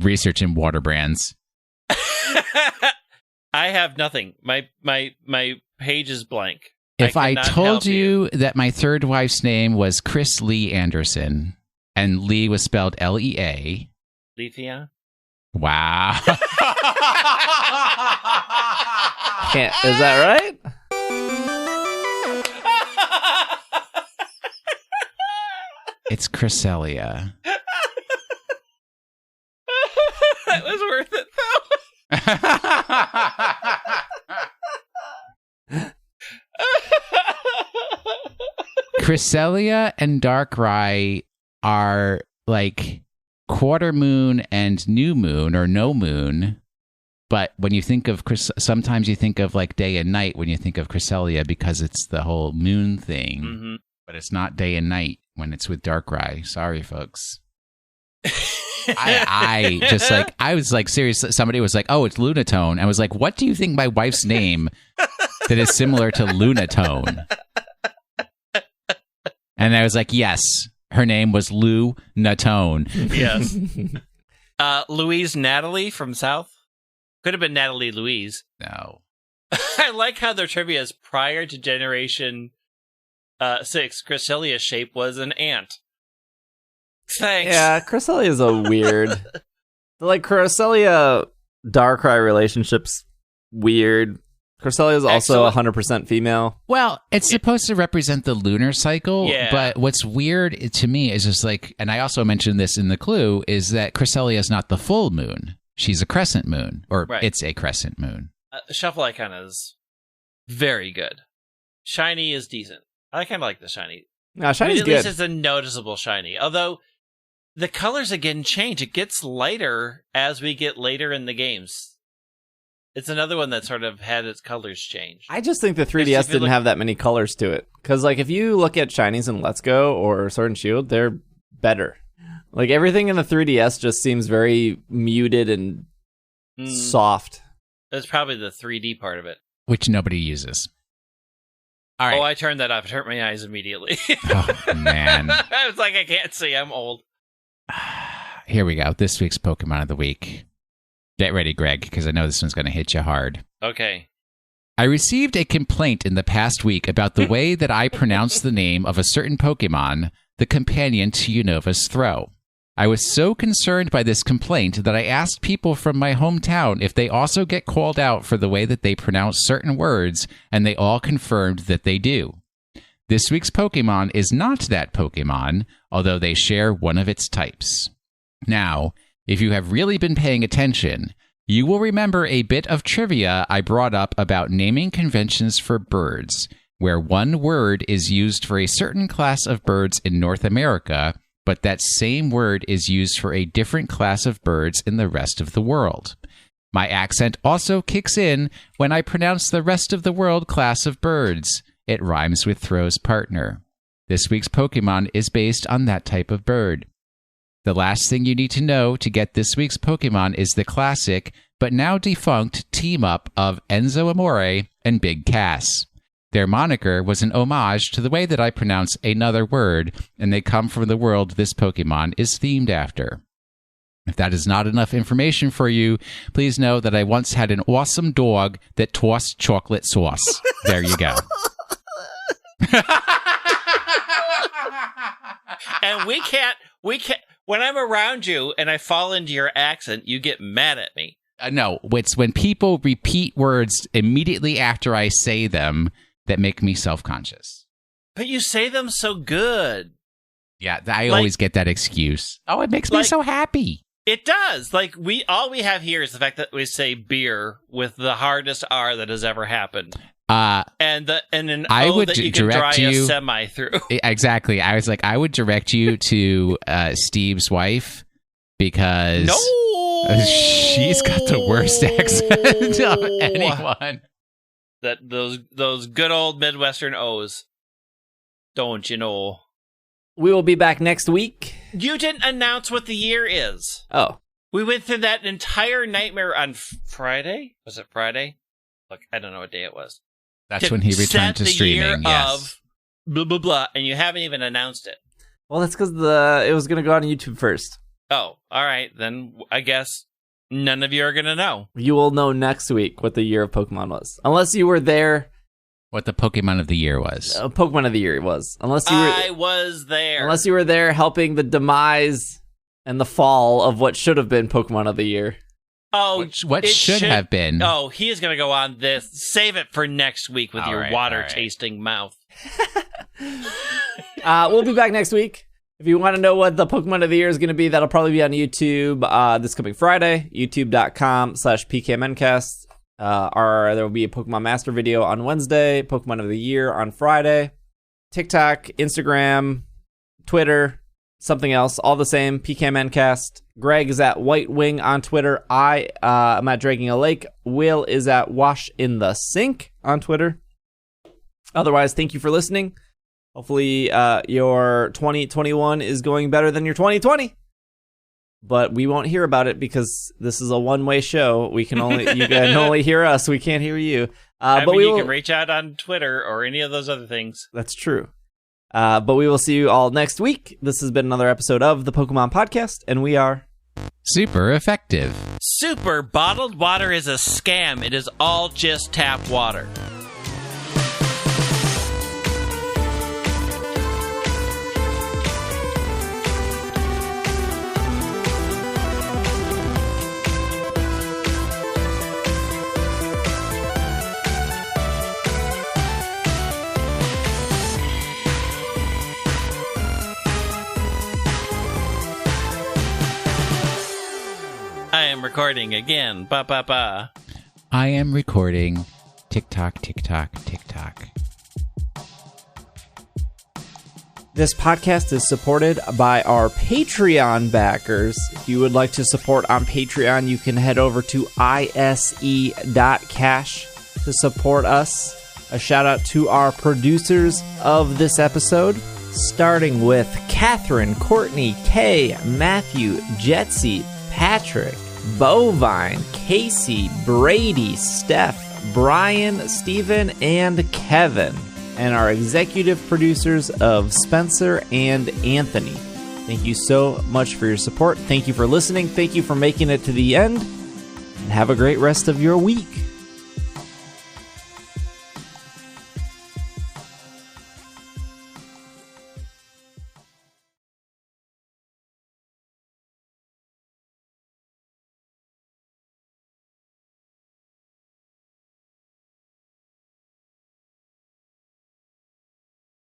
researching water brands. I have nothing. My page is blank. If I told you that my third wife's name was Chris Lee Anderson and Lee was spelled Lea. Lethea? Wow. Is that right? It's Cresselia. That was worth it, though. Cresselia and Darkrai are like quarter moon and new moon or no moon, but when you think of sometimes you think of like day and night when you think of Cresselia because it's the whole moon thing, but it's not day and night when it's with Darkrai. Sorry, folks. I was like, serious. Somebody was like, oh, it's Lunatone. I was like, what do you think my wife's name that is similar to Lunatone? And I was like, yes. Her name was Lou Natone. Yes. Louise Natalie from South? Could have been Natalie Louise. No. I like how their trivia is prior to Generation 6. Cresselia's shape was an ant. Thanks. Yeah, Cresselia is a weird... Cresselia Darkrai relationship's weird. Cresselia is also 100% female. Well, it's supposed to represent the lunar cycle, Yeah. but what's weird to me is just like, and I also mentioned this in the clue, is that Cresselia is not the full moon. She's a crescent moon, or it's a crescent moon. Shuffle Icon is very good. Shiny is decent. I kind of like the shiny. No, Shiny's at good. least it's a noticeable shiny. Although the colors again change. It gets lighter as we get later in the games. It's another one that sort of had its colors change. I just think the 3DS didn't have that many colors to it. Because, like, if you look at Shinies in Let's Go or Sword and Shield, they're better. Like, everything in the 3DS just seems very muted and soft. That's probably the 3D part of it. Which nobody uses. All right. Oh, I turned that off. It hurt my eyes immediately. Oh, man. I was like, I can't see. I'm old. Here we go. This week's Pokemon of the Week. Get ready, Greg, because I know this one's going to hit you hard. Okay. I received a complaint in the past week about the way that I pronounce the name of a certain Pokemon, the companion to Unova's Throw. I was so concerned by this complaint that I asked people from my hometown if they also get called out for the way that they pronounce certain words, and they all confirmed that they do. This week's Pokemon is not that Pokemon, although they share one of its types. Now, if you have really been paying attention, you will remember a bit of trivia I brought up about naming conventions for birds, where one word is used for a certain class of birds in North America, but that same word is used for a different class of birds in the rest of the world. My accent also kicks in when I pronounce the rest of the world class of birds. It rhymes with Throw's partner. This week's Pokemon is based on that type of bird. The last thing you need to know to get this week's Pokemon is the classic, but now defunct, team-up of Enzo Amore and Big Cass. Their moniker was an homage to the way that I pronounce another word, and they come from the world this Pokemon is themed after. If that is not enough information for you, please know that I once had an awesome dog that tossed chocolate sauce. There you go. And we can't, when I'm around you and I fall into your accent, you get mad at me. No, it's when people repeat words immediately after I say them that make me self-conscious. But you say them so good. Yeah, I always get that excuse. Oh, it makes me so happy. It does. Like, all we have here is the fact that we say beer with the hardest R that has ever happened. And an I O would that you can dry a semi through. Exactly. I was like, I would direct you to Steve's wife because she's got the worst accent of anyone. That those good old Midwestern O's. Don't you know? We will be back next week. You didn't announce what the year is. Oh. We went through that entire nightmare on Friday. Was it Friday? Look, I don't know what day it was. That's when he returned to streaming. Year yes. of blah blah blah, and you haven't even announced it. Well, that's because it was going to go on YouTube first. Oh, all right. Then I guess none of you are going to know. You will know next week what the year of Pokemon was, unless you were there. What the Pokemon of the year was? Pokemon of the year was, unless you were. I was there. Unless you were there helping the demise and the fall of what should have been Pokemon of the year. Oh, what should have been? Oh, he is going to go on this. Save it for next week with your water-tasting mouth. We'll be back next week. If you want to know what the Pokemon of the year is going to be, that'll probably be on YouTube this coming Friday, youtube.com/PKMNcast. There will be a Pokemon Master video on Wednesday, Pokemon of the Year on Friday, TikTok, Instagram, Twitter, something else, all the same, PKMNcast. Greg is at White Wing on Twitter. I am at Dragging a Lake. Will is at Wash in the Sink on Twitter. Otherwise, thank you for listening. Hopefully, your 2021 is going better than your 2020. But we won't hear about it because this is a one-way show. You can only hear us. We can't hear you. You can reach out on Twitter or any of those other things. That's true. But we will see you all next week. This has been another episode of the Pokemon Podcast, and we are super effective. Super bottled water is a scam. It is all just tap water. I am recording again. Ba ba ba. I am recording. Tick-tock, tick-tock, tick-tock. This podcast is supported by our Patreon backers. If you would like to support on Patreon, you can head over to ise.cash to support us. A shout out to our producers of this episode, starting with Catherine, Courtney, Kay, Matthew, Jetsy, Patrick, Bovine, Casey, Brady, Steph, Brian, Steven, and Kevin. And our executive producers of Spencer and Anthony. Thank you so much for your support. Thank you for listening. Thank you for making it to the end. And have a great rest of your week.